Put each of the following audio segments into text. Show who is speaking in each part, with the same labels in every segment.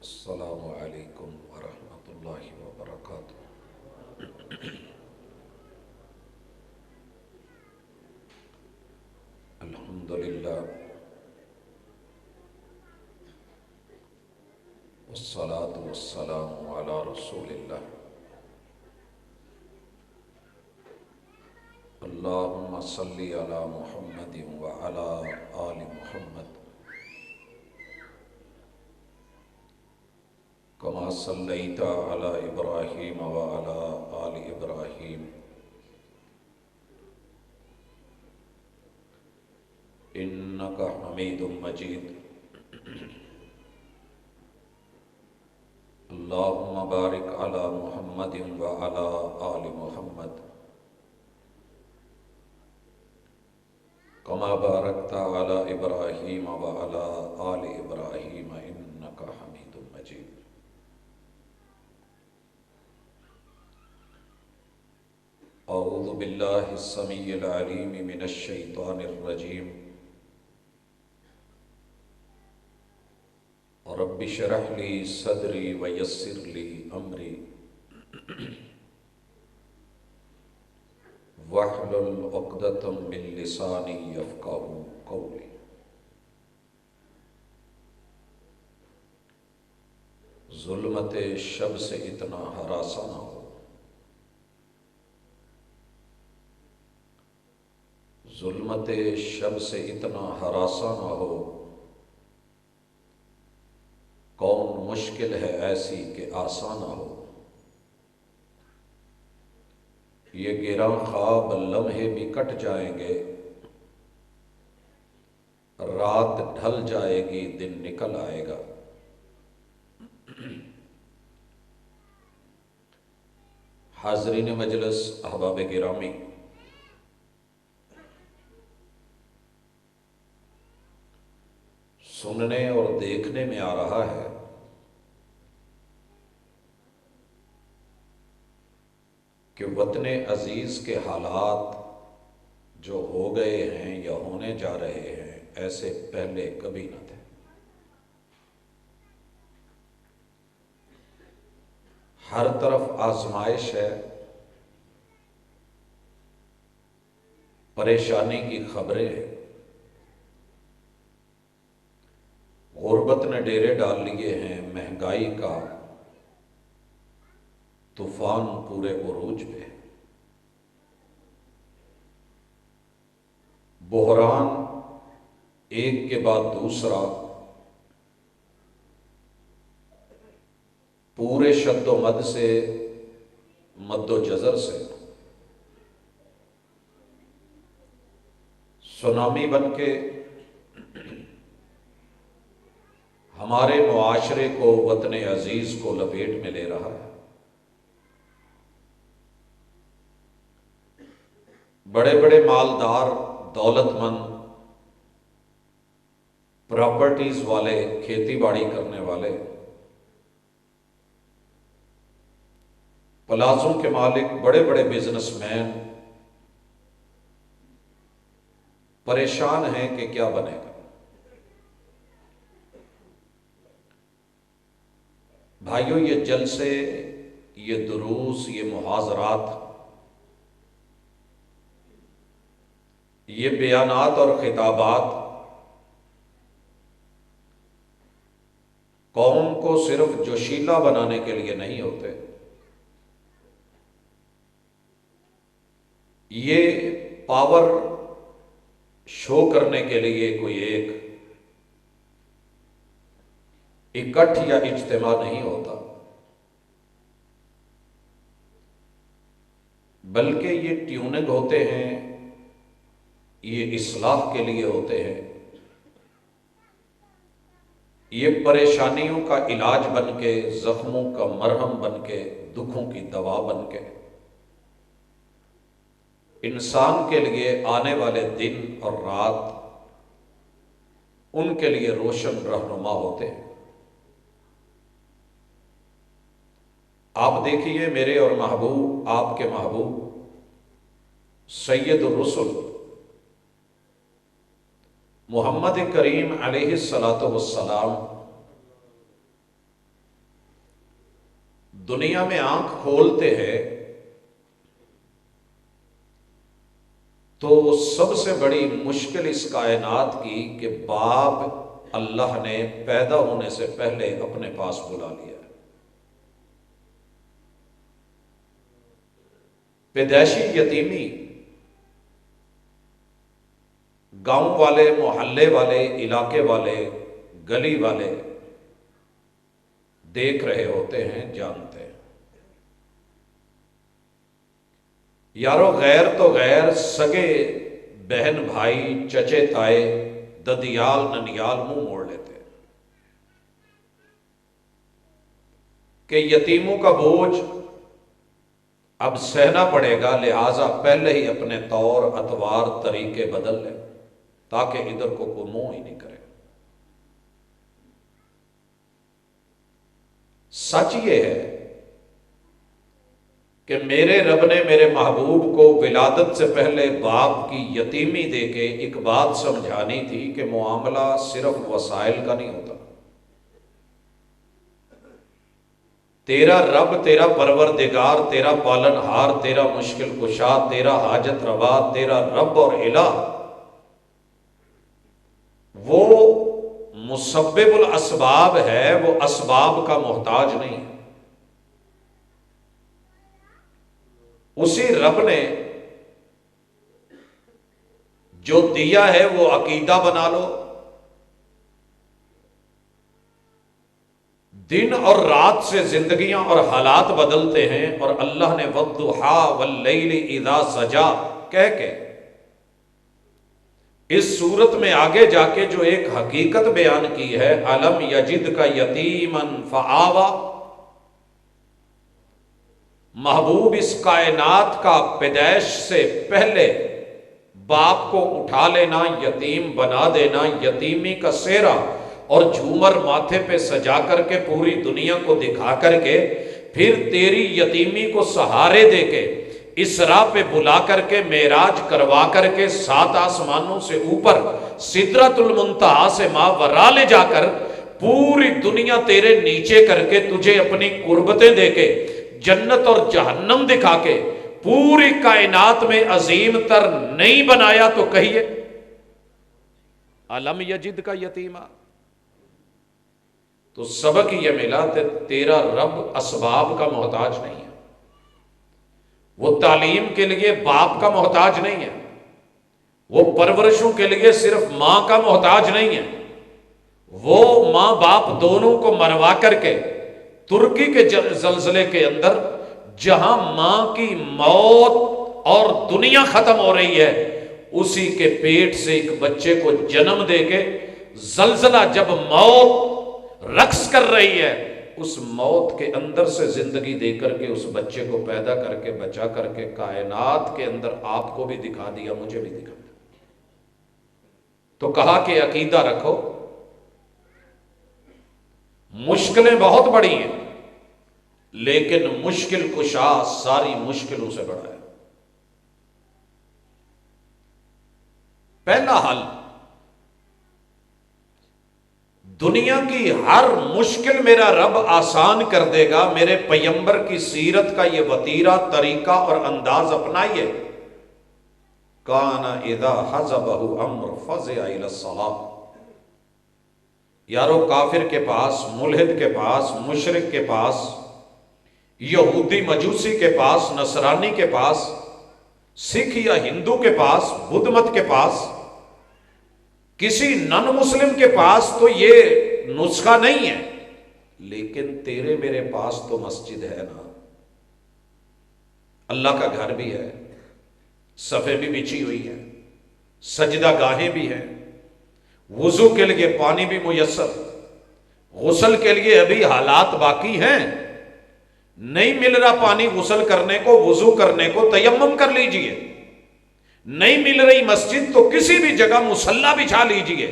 Speaker 1: السلام علیکم ورحمۃ اللہ وبرکاتہ۔ الحمد للہ والصلاة والسلام علی رسول اللہ۔ اللہم صلی علی محمد وعلی آل محمد کما صلیت علی ابراہیم وعلی آل ابراہیم انک حمید مجید۔ اللہم بارک علی محمد وعلی آل محمد کما بارکت علی ابراہیم وعلی آل ابراہیم انک حمید مجید۔ اعوذ باللہ السمیع العلیم من الشیطان الرجیم۔ رب اشرح لی صدری ویسر لی امری واحلل عقدۃ من لسانی یفقہوا قولی۔ ظلمت شب سے اتنا ہراساں نہ ہو، ظلمت شب سے اتنا ہراساں نہ ہو، کون مشکل ہے ایسی کہ آسان نہ ہو۔ یہ گراں خواب لمحے بھی کٹ جائیں گے، رات ڈھل جائے گی دن نکل آئے گا۔ حاضرین مجلس، احباب گرامی، سننے اور دیکھنے میں آ رہا ہے کہ وطن عزیز کے حالات جو ہو گئے ہیں یا ہونے جا رہے ہیں ایسے پہلے کبھی نہ تھے۔ ہر طرف آزمائش ہے، پریشانی کی خبریں ہیں، غربت نے ڈیرے ڈال لیے ہیں، مہنگائی کا طوفان پورے عروج پہ، بحران ایک کے بعد دوسرا پورے شد و مد سے، مد و جزر سے سونامی بن کے ہمارے معاشرے کو، وطن عزیز کو لپیٹ میں لے رہا ہے۔ بڑے بڑے مالدار، دولت مند، پراپرٹیز والے، کھیتی باڑی کرنے والے، پلازوں کے مالک، بڑے بڑے بزنس مین پریشان ہیں کہ کیا بنے گا۔ بھائیو، یہ جلسے، یہ دروس، یہ محاضرات، یہ بیانات اور خطابات قوم کو صرف جوشیلا بنانے کے لیے نہیں ہوتے، یہ پاور شو کرنے کے لیے کوئی ایک اکٹھ یا اجتماع نہیں ہوتا، بلکہ یہ ٹیوننگ ہوتے ہیں، یہ اصلاح کے لیے ہوتے ہیں، یہ پریشانیوں کا علاج بن کے، زخموں کا مرہم بن کے، دکھوں کی دوا بن کے، انسان کے لیے آنے والے دن اور رات ان کے لیے روشن رہنما ہوتے ہیں۔ آپ دیکھیے، میرے اور محبوب، آپ کے محبوب سید الرسل محمد کریم علیہ الصلاۃ والسلام دنیا میں آنکھ کھولتے ہیں تو سب سے بڑی مشکل اس کائنات کی کہ باپ اللہ نے پیدا ہونے سے پہلے اپنے پاس بلا لیا ہے۔ پیدائشی یتیمی گاؤں والے، محلے والے، علاقے والے، گلی والے دیکھ رہے ہوتے ہیں، جانتے ہیں۔ یارو غیر تو غیر، سگے بہن بھائی، چچے تائے، ددیال ننیال منہ موڑ لیتے ہیں کہ یتیموں کا بوجھ اب سہنا پڑے گا، لہذا پہلے ہی اپنے طور اطوار طریقے بدل لیں تاکہ ادھر کو کوئی منہ ہی نہیں کرے۔ سچ یہ ہے کہ میرے رب نے میرے محبوب کو ولادت سے پہلے باپ کی یتیمی دے کے ایک بات سمجھانی تھی کہ معاملہ صرف وسائل کا نہیں ہوتا۔ تیرا رب، تیرا پروردگار، تیرا پالن ہار، تیرا مشکل کشا، تیرا حاجت روا، تیرا رب اور الہ، وہ مسبب الاسباب ہے، وہ اسباب کا محتاج نہیں ہے۔ اسی رب نے جو دیا ہے وہ عقیدہ بنا لو۔ دن اور رات سے زندگیاں اور حالات بدلتے ہیں، اور اللہ نے وَالضُّحَىٰ وَاللَّيْلِ إِذَا سَجَىٰ کہہ کے اس صورت میں آگے جا کے جو ایک حقیقت بیان کی ہے، أَلَمْ يَجِدْكَ يَتِيمًا فَآوَىٰ، محبوب اس کائنات کا پیدائش سے پہلے باپ کو اٹھا لینا، یتیم بنا دینا، یتیمی کا سہرا اور جھومر ماتھے پہ سجا کر کے پوری دنیا کو دکھا کر کے پھر تیری یتیمی کو سہارے دے کے اسراء پہ بلا کر کے معراج کروا کر کے 7 آسمانوں سے اوپر سدرۃ المنتہا سے ماوراء لے جا کر پوری دنیا تیرے نیچے کر کے تجھے اپنی قربتیں دے کے جنت اور جہنم دکھا کے پوری کائنات میں عظیم تر نہیں بنایا تو کہیے الم یجد کا یتیمہ۔ تو سبق یہ ملا کہ تیرا رب اسباب کا محتاج نہیں ہے، وہ تعلیم کے لیے باپ کا محتاج نہیں ہے، وہ پرورشوں کے لیے صرف ماں کا محتاج نہیں ہے، وہ ماں باپ دونوں کو مروا کر کے ترکی کے زلزلے کے اندر جہاں ماں کی موت اور دنیا ختم ہو رہی ہے، اسی کے پیٹ سے ایک بچے کو جنم دے کے زلزلہ جب موت رقص کر رہی ہے، اس موت کے اندر سے زندگی دے کر کے اس بچے کو پیدا کر کے بچا کر کے کائنات کے اندر آپ کو بھی دکھا دیا، مجھے بھی دکھا دیا۔ تو کہا کہ عقیدہ رکھو، مشکلیں بہت بڑی ہیں لیکن مشکل کشا ساری مشکلوں سے بڑا ہے۔ پہلا حل، دنیا کی ہر مشکل میرا رب آسان کر دے گا، میرے پیغمبر کی سیرت کا یہ وتیرہ، طریقہ اور انداز اپنائیے۔ کان اذا حزبہ امر فزع الی الصلاۃ۔ یارو کافر کے پاس، ملحد کے پاس، مشرک کے پاس، یہودی مجوسی کے پاس، نصرانی کے پاس، سکھ یا ہندو کے پاس، بدھ مت کے پاس، کسی نن مسلم کے پاس تو یہ نسخہ نہیں ہے، لیکن تیرے میرے پاس تو مسجد ہے نا، اللہ کا گھر بھی ہے، صفیں بھی بچھی ہوئی ہیں، سجدہ گاہیں بھی ہیں، وضو کے لیے پانی بھی میسر، غسل کے لیے ابھی حالات باقی ہیں، نہیں مل رہا پانی غسل کرنے کو، وضو کرنے کو، تیمم کر لیجئے، نہیں مل رہی مسجد تو کسی بھی جگہ مصلی بچھا لیجئے،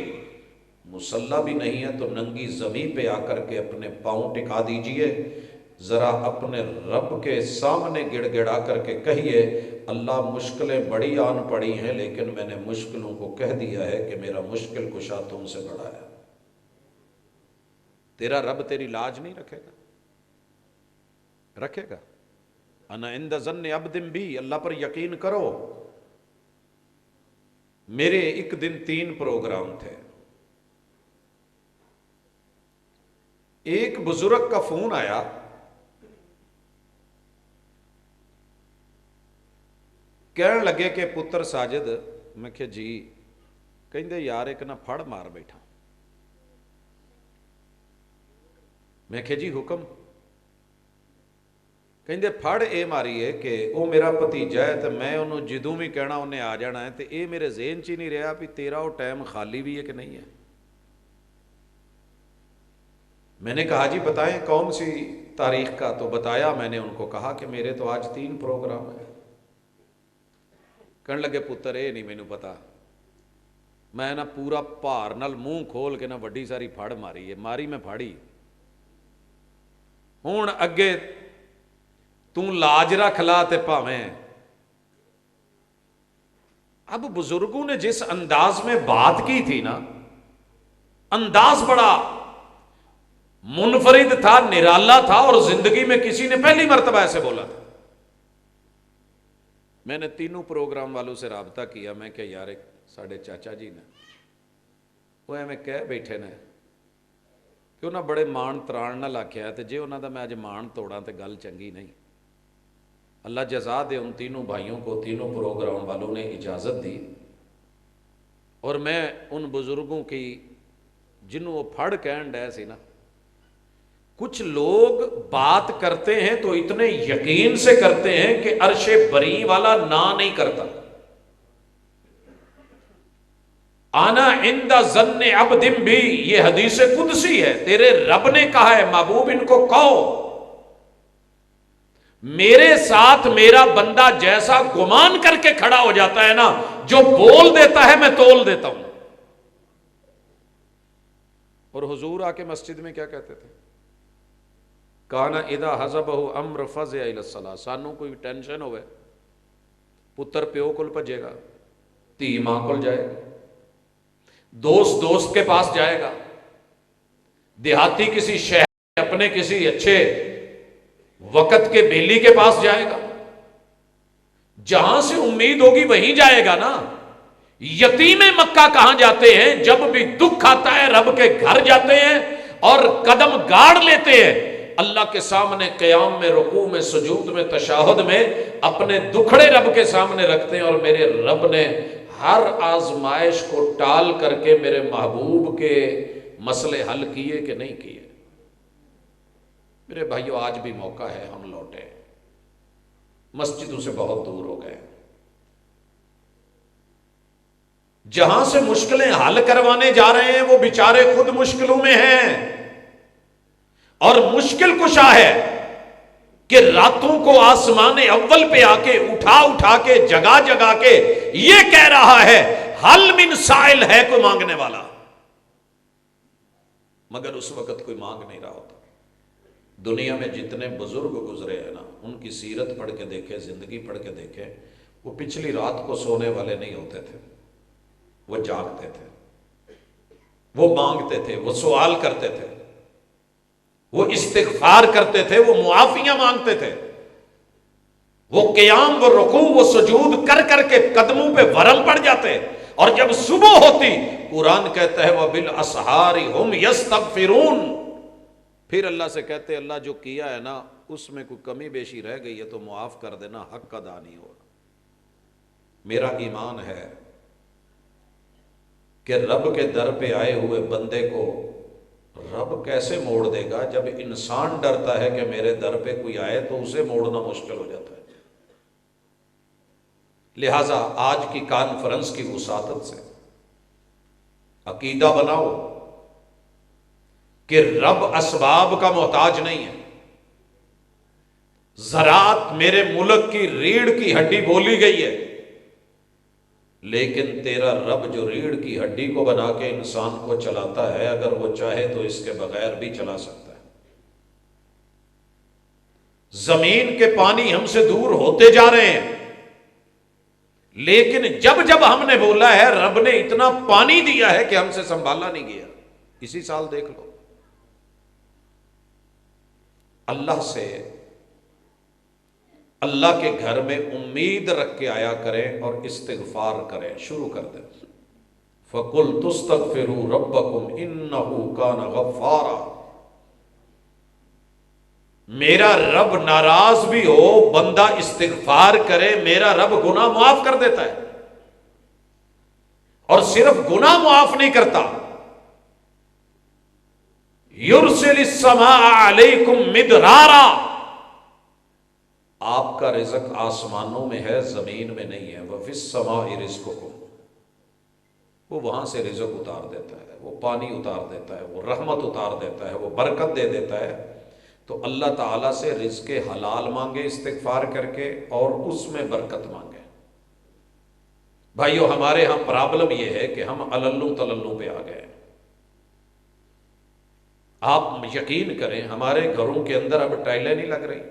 Speaker 1: مصلی بھی نہیں ہے تو ننگی زمین پہ آ کر کے اپنے پاؤں ٹکا دیجئے، ذرا اپنے رب کے سامنے گڑ گڑا کر کے کہیے، اللہ مشکلیں بڑی آن پڑی ہیں لیکن میں نے مشکلوں کو کہہ دیا ہے کہ میرا مشکل کشا تم سے بڑا ہے۔ تیرا رب تیری لاج نہیں رکھے گا؟ رکھے گا. انا عند ظن عبد بھی، اللہ پر یقین کرو. میرے ایک دن 3 پروگرام تھے. ایک بزرگ کا فون آیا، کہنے لگے کہ پتر ساجد. میں کہ جی. کہندے یار ایک نہ پھڑ مار بیٹھا. میں کہ جی حکم. کہندے پھڑ اے ماری ہے کہ وہ میرا بھتیجا ہے، تو میں انہوں جدوں بھی کہنا انہیں آ جانا ہے، تو اے میرے ذہن چ ہی نہیں رہا بھی تیرا وہ ٹائم خالی بھی ہے کہ نہیں ہے. میں نے کہا جی بتائیں کون سی تاریخ کا؟ تو بتایا میں نے ان کو، کہا کہ میرے تو آج 3 پروگرام ہیں. کہنے لگے پتر اے نہیں مینوں پتا، میں نہ پورا بھار نال منہ کھول کے نہ وڈی ساری پھڑ ماری ہے. ماری میں پھاڑی. ہوں اگے تو لاج رکھ لا تے پاویں. اب بزرگوں نے جس انداز میں بات کی تھی نا، انداز بڑا منفرد تھا، نرالا تھا، اور زندگی میں کسی نے پہلی مرتبہ ایسے بولا تھا. میں نے 3 پروگرام والوں سے رابطہ کیا. میں کہ یار ساڈے چاچا جی نے وہ ایویں کہہ بیٹھے نے کہ انہاں بڑے مان تران نال آکھیا ہے، تے جے انہاں دا میں اج مان توڑاں تے گل چنگی نہیں. اللہ جزا دے ان 3 بھائیوں کو، 3 پروگرام والوں نے اجازت دی. اور میں ان بزرگوں کی جنہوں وہ پھڑ کہن ڈے سی نا، کچھ لوگ بات کرتے ہیں تو اتنے یقین سے کرتے ہیں کہ عرش بری والا نہ نہیں کرتا. آنا عند ظن عبد بھی، یہ حدیث قدسی ہے. تیرے رب نے کہا ہے محبوب ان کو کہو میرے ساتھ میرا بندہ جیسا گمان کر کے کھڑا ہو جاتا ہے نا، جو بول دیتا ہے میں تول دیتا ہوں. اور حضور آ کے مسجد میں کیا کہتے تھے؟ کانا اذا حزبہ امر فزع الی الصلاۃ. سانوں کوئی ٹینشن ہوئے، پتر پیو کول بھجے گا، دھی ماں کول جائے گا، دوست دوست کے پاس جائے گا، دیہاتی کسی شہر اپنے کسی اچھے وقت کے بیلی کے پاس جائے گا. جہاں سے امید ہوگی وہیں جائے گا نا. یتیم مکہ کہاں جاتے ہیں؟ جب بھی دکھ آتا ہے رب کے گھر جاتے ہیں اور قدم گاڑ لیتے ہیں، اللہ کے سامنے قیام میں، رکوع میں، سجود میں، تشہد میں اپنے دکھڑے رب کے سامنے رکھتے ہیں. اور میرے رب نے ہر آزمائش کو ٹال کر کے میرے محبوب کے مسئلے حل کیے کہ نہیں کیے؟ میرے بھائیو آج بھی موقع ہے، ہم لوٹے، مسجدوں سے بہت دور ہو گئے. جہاں سے مشکلیں حل کروانے جا رہے ہیں وہ بیچارے خود مشکلوں میں ہیں. اور مشکل کشا ہے کہ راتوں کو آسمان اول پہ آ کے اٹھا کے جگا جگا کے یہ کہہ رہا ہے حل من سائل، ہے کوئی مانگنے والا، مگر اس وقت کوئی مانگ نہیں رہا ہوتا. دنیا میں جتنے بزرگ گزرے ہیں نا، ان کی سیرت پڑھ کے دیکھے، زندگی پڑھ کے دیکھے، وہ پچھلی رات کو سونے والے نہیں ہوتے تھے. وہ جاگتے تھے، وہ مانگتے تھے، وہ سوال کرتے تھے، وہ استغفار کرتے تھے، وہ معافیاں مانگتے تھے، وہ قیام، وہ رکوع، وہ سجود کر کر کے قدموں پہ ورم پڑ جاتے. اور جب صبح ہوتی، قرآن کہتا ہے وَبِالْأَسْحَارِ هُمْ يَسْتَغْفِرُونَ، پھر اللہ سے کہتے اللہ جو کیا ہے نا اس میں کوئی کمی بیشی رہ گئی ہے تو معاف کر دینا، حق ادا نہیں ہوا. میرا ایمان ہے کہ رب کے در پہ آئے ہوئے بندے کو رب کیسے موڑ دے گا؟ جب انسان ڈرتا ہے کہ میرے در پہ کوئی آئے تو اسے موڑنا مشکل ہو جاتا ہے. لہٰذا آج کی کانفرنس کی وساطت سے عقیدہ بناؤ کہ رب اسباب کا محتاج نہیں ہے. زراعت میرے ملک کی ریڑھ کی ہڈی بولی گئی ہے، لیکن تیرا رب جو ریڑھ کی ہڈی کو بنا کے انسان کو چلاتا ہے، اگر وہ چاہے تو اس کے بغیر بھی چلا سکتا ہے. زمین کے پانی ہم سے دور ہوتے جا رہے ہیں، لیکن جب جب ہم نے بولا ہے رب نے اتنا پانی دیا ہے کہ ہم سے سنبھالا نہیں گیا. اسی سال دیکھ لو، اللہ سے اللہ کے گھر میں امید رکھ کے آیا کریں اور استغفار کریں، شروع کر دیں۔ فَقُلْ تُسْتَغْفِرُوا رَبَّكُمْ إِنَّهُ كَانَ غَفَّارًا۔ میرا رب ناراض بھی ہو، بندہ استغفار کرے، میرا رب گناہ معاف کر دیتا ہے، اور صرف گناہ معاف نہیں کرتا، یرسل السماء علیکم مدرارا، آپ کا رزق آسمانوں میں ہے، زمین میں نہیں ہے۔ وفی السماء رزقکم، وہ وہاں سے رزق اتار دیتا ہے، وہ پانی اتار دیتا ہے، وہ رحمت اتار دیتا ہے، وہ برکت دے دیتا ہے۔ تو اللہ تعالیٰ سے رزق حلال مانگے استغفار کر کے، اور اس میں برکت مانگے۔ بھائیو، ہمارے ہاں پرابلم یہ ہے کہ ہم عللو تللو پہ آ گئے۔ آپ یقین کریں، ہمارے گھروں کے اندر اب ٹائلیں نہیں لگ رہی۔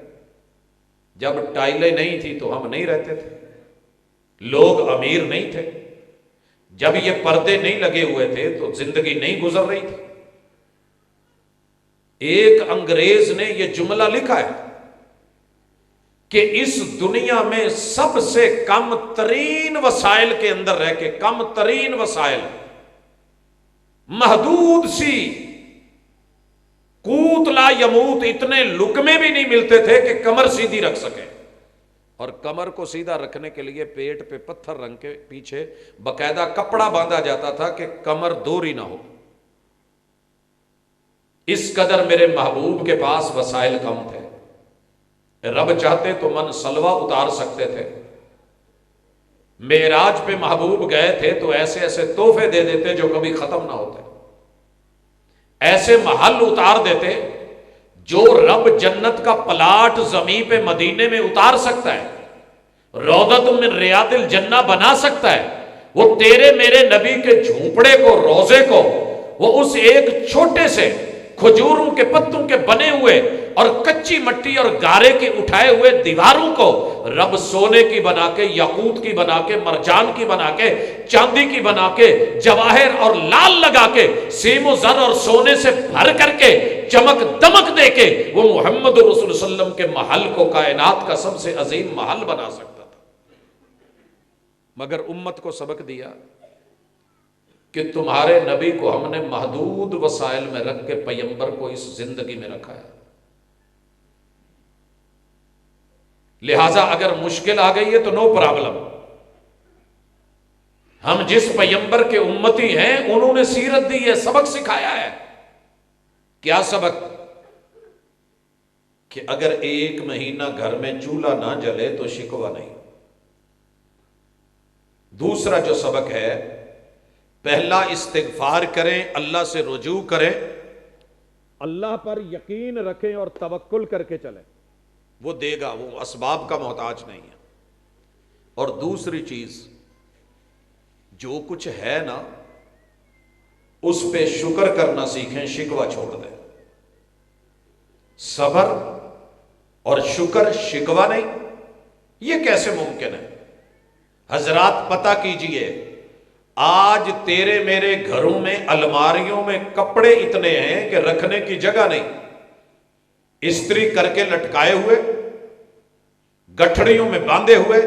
Speaker 1: جب ٹائلیں نہیں تھی تو ہم نہیں رہتے تھے، لوگ امیر نہیں تھے۔ جب یہ پردے نہیں لگے ہوئے تھے تو زندگی نہیں گزر رہی تھی۔ ایک انگریز نے یہ جملہ لکھا ہے کہ اس دنیا میں سب سے کم ترین وسائل کے اندر رہ کے، کم ترین وسائل، محدود سی قوت لا یموت، اتنے لقمے بھی نہیں ملتے تھے کہ کمر سیدھی رکھ سکے، اور کمر کو سیدھا رکھنے کے لیے پیٹ پہ پتھر رنگ کے پیچھے باقاعدہ کپڑا باندھا جاتا تھا کہ کمر دوری نہ ہو۔ اس قدر میرے محبوب کے پاس وسائل کم تھے۔ رب چاہتے تو من سلوہ اتار سکتے تھے۔ معراج پہ محبوب گئے تھے تو ایسے ایسے تحفے دے دیتے جو کبھی ختم نہ ہوتے، ایسے محل اتار دیتے جو رب جنت کا پلاٹ زمین پہ مدینے میں اتار سکتا ہے، روضۃ من ریاض الجنہ بنا سکتا ہے۔ وہ تیرے میرے نبی کے جھونپڑے کو، روزے کو، وہ اس ایک چھوٹے سے کھجوروں کے پتوں کے بنے ہوئے اور کچی مٹی اور گارے کے اٹھائے ہوئے دیواروں کو رب سونے کی بنا کے، یاقوت کی بنا کے، مرجان کی بنا کے، چاندی کی بنا کے، جواہر اور لال لگا کے، سیم و زر اور سونے سے بھر کر کے، چمک دمک دے کے، وہ محمد رسول اللہ صلی اللہ علیہ وسلم کے محل کو کائنات کا سب سے عظیم محل بنا سکتا تھا۔ مگر امت کو سبق دیا کہ تمہارے نبی کو ہم نے محدود وسائل میں رکھ کے پیغمبر کو اس زندگی میں رکھا ہے، لہٰذا اگر مشکل آ گئی ہے تو نو پرابلم۔ ہم جس پیغمبر کے امتی ہیں انہوں نے سیرت دی ہے، سبق سکھایا ہے۔ کیا سبق؟ کہ اگر 1 مہینہ گھر میں چولہا نہ جلے تو شکوہ نہیں۔ دوسرا جو سبق ہے، پہلا استغفار کریں، اللہ سے رجوع کریں، اللہ پر یقین رکھیں اور توکل کر کے چلیں، وہ دے گا، وہ اسباب کا محتاج نہیں ہے۔ اور دوسری چیز، جو کچھ ہے نا اس پہ شکر کرنا سیکھیں، شکوہ چھوڑ دیں۔ صبر اور شکر، شکوہ نہیں، یہ کیسے ممکن ہے؟ حضرات پتہ کیجئے، آج تیرے میرے گھروں میں الماریوں میں کپڑے اتنے ہیں کہ رکھنے کی جگہ نہیں، استری کر کے لٹکائے ہوئے، گٹھڑیوں میں باندھے ہوئے،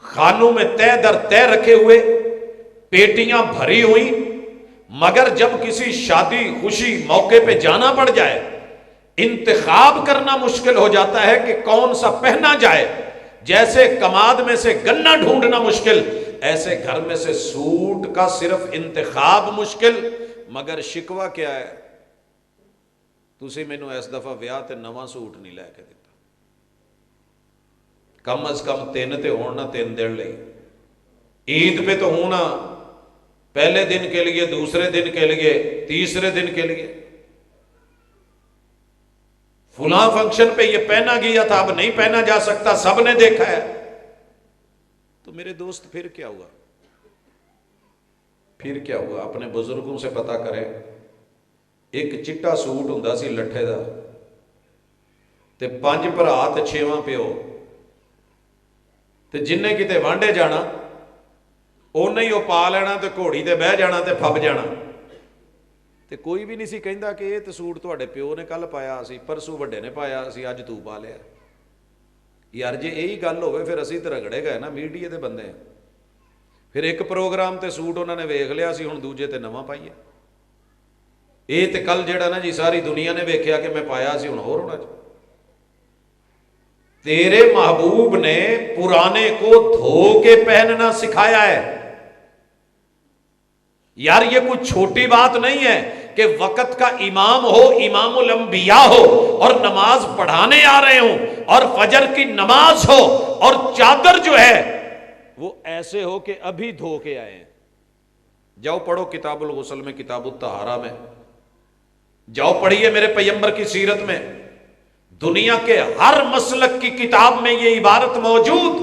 Speaker 1: خانوں میں تہ در تہ رکھے ہوئے، پیٹیاں بھری ہوئی، مگر جب کسی شادی خوشی موقع پہ جانا پڑ جائے، انتخاب کرنا مشکل ہو جاتا ہے کہ کون سا پہنا جائے۔ جیسے کماد میں سے گنا ڈھونڈنا مشکل، ایسے گھر میں سے سوٹ کا صرف انتخاب مشکل۔ مگر شکوہ کیا ہے؟ تسی مینوں اس دفعہ ویاہ تے نواں سوٹ نہیں لے کے دیتا، کم از کم 3 تے ہونا 3 دن لئی، عید پہ تو ہونا پہلے دن کے لیے، دوسرے دن کے لیے، تیسرے دن کے لیے۔ فلاں فنکشن پہ یہ پہنا گیا تھا، اب نہیں پہنا جا سکتا، سب نے دیکھا ہے۔ تو میرے دوست پھر کیا ہوا؟ پھر کیا ہوا؟ اپنے بزرگوں سے پتہ کریں۔ ایک چٹا سوٹ ہوندا سی لٹھے دا، تے 5 بھرا تے 6واں پیو، تے جن نے کتے وانڈے جانا اونا ہی وہ پا لینا تے گھوڑی تے بہ جانا تے پھب جانا، تے کوئی بھی نہیں سی کہندا کہ یہ تے سوٹ تہاڈے پیو نے کل پایا سی، پرسوں وڈے نے پایا سی، اج تو پا لیا۔ یار جی یہی گل ہوئے پھر اسی تو رگڑے گئے نا، میڈیا دے بندے ہیں. پھر ایک پروگرام تے سوٹ انہوں نے ویخ لیا سی، ہن دوجے تے نواں پائیے. یہ تے کل جڑا نا جی ساری دنیا نے ویکھیا کہ میں پایا سی، ہن ہور ہونا چاہیے. تیرے محبوب نے پرانے کو دھو کے پہننا سکھایا ہے. یار یہ کوئی چھوٹی بات نہیں ہے کہ وقت کا امام ہو، امام الانبیاء ہو، اور نماز پڑھانے آ رہے ہوں، اور فجر کی نماز ہو، اور چادر جو ہے وہ ایسے ہو کہ ابھی دھو کے آئے ہیں. جاؤ پڑھو کتاب الغسل میں، کتاب الطہارہ میں جاؤ پڑھیے میرے پیغمبر کی سیرت میں. دنیا کے ہر مسلک کی کتاب میں یہ عبارت موجود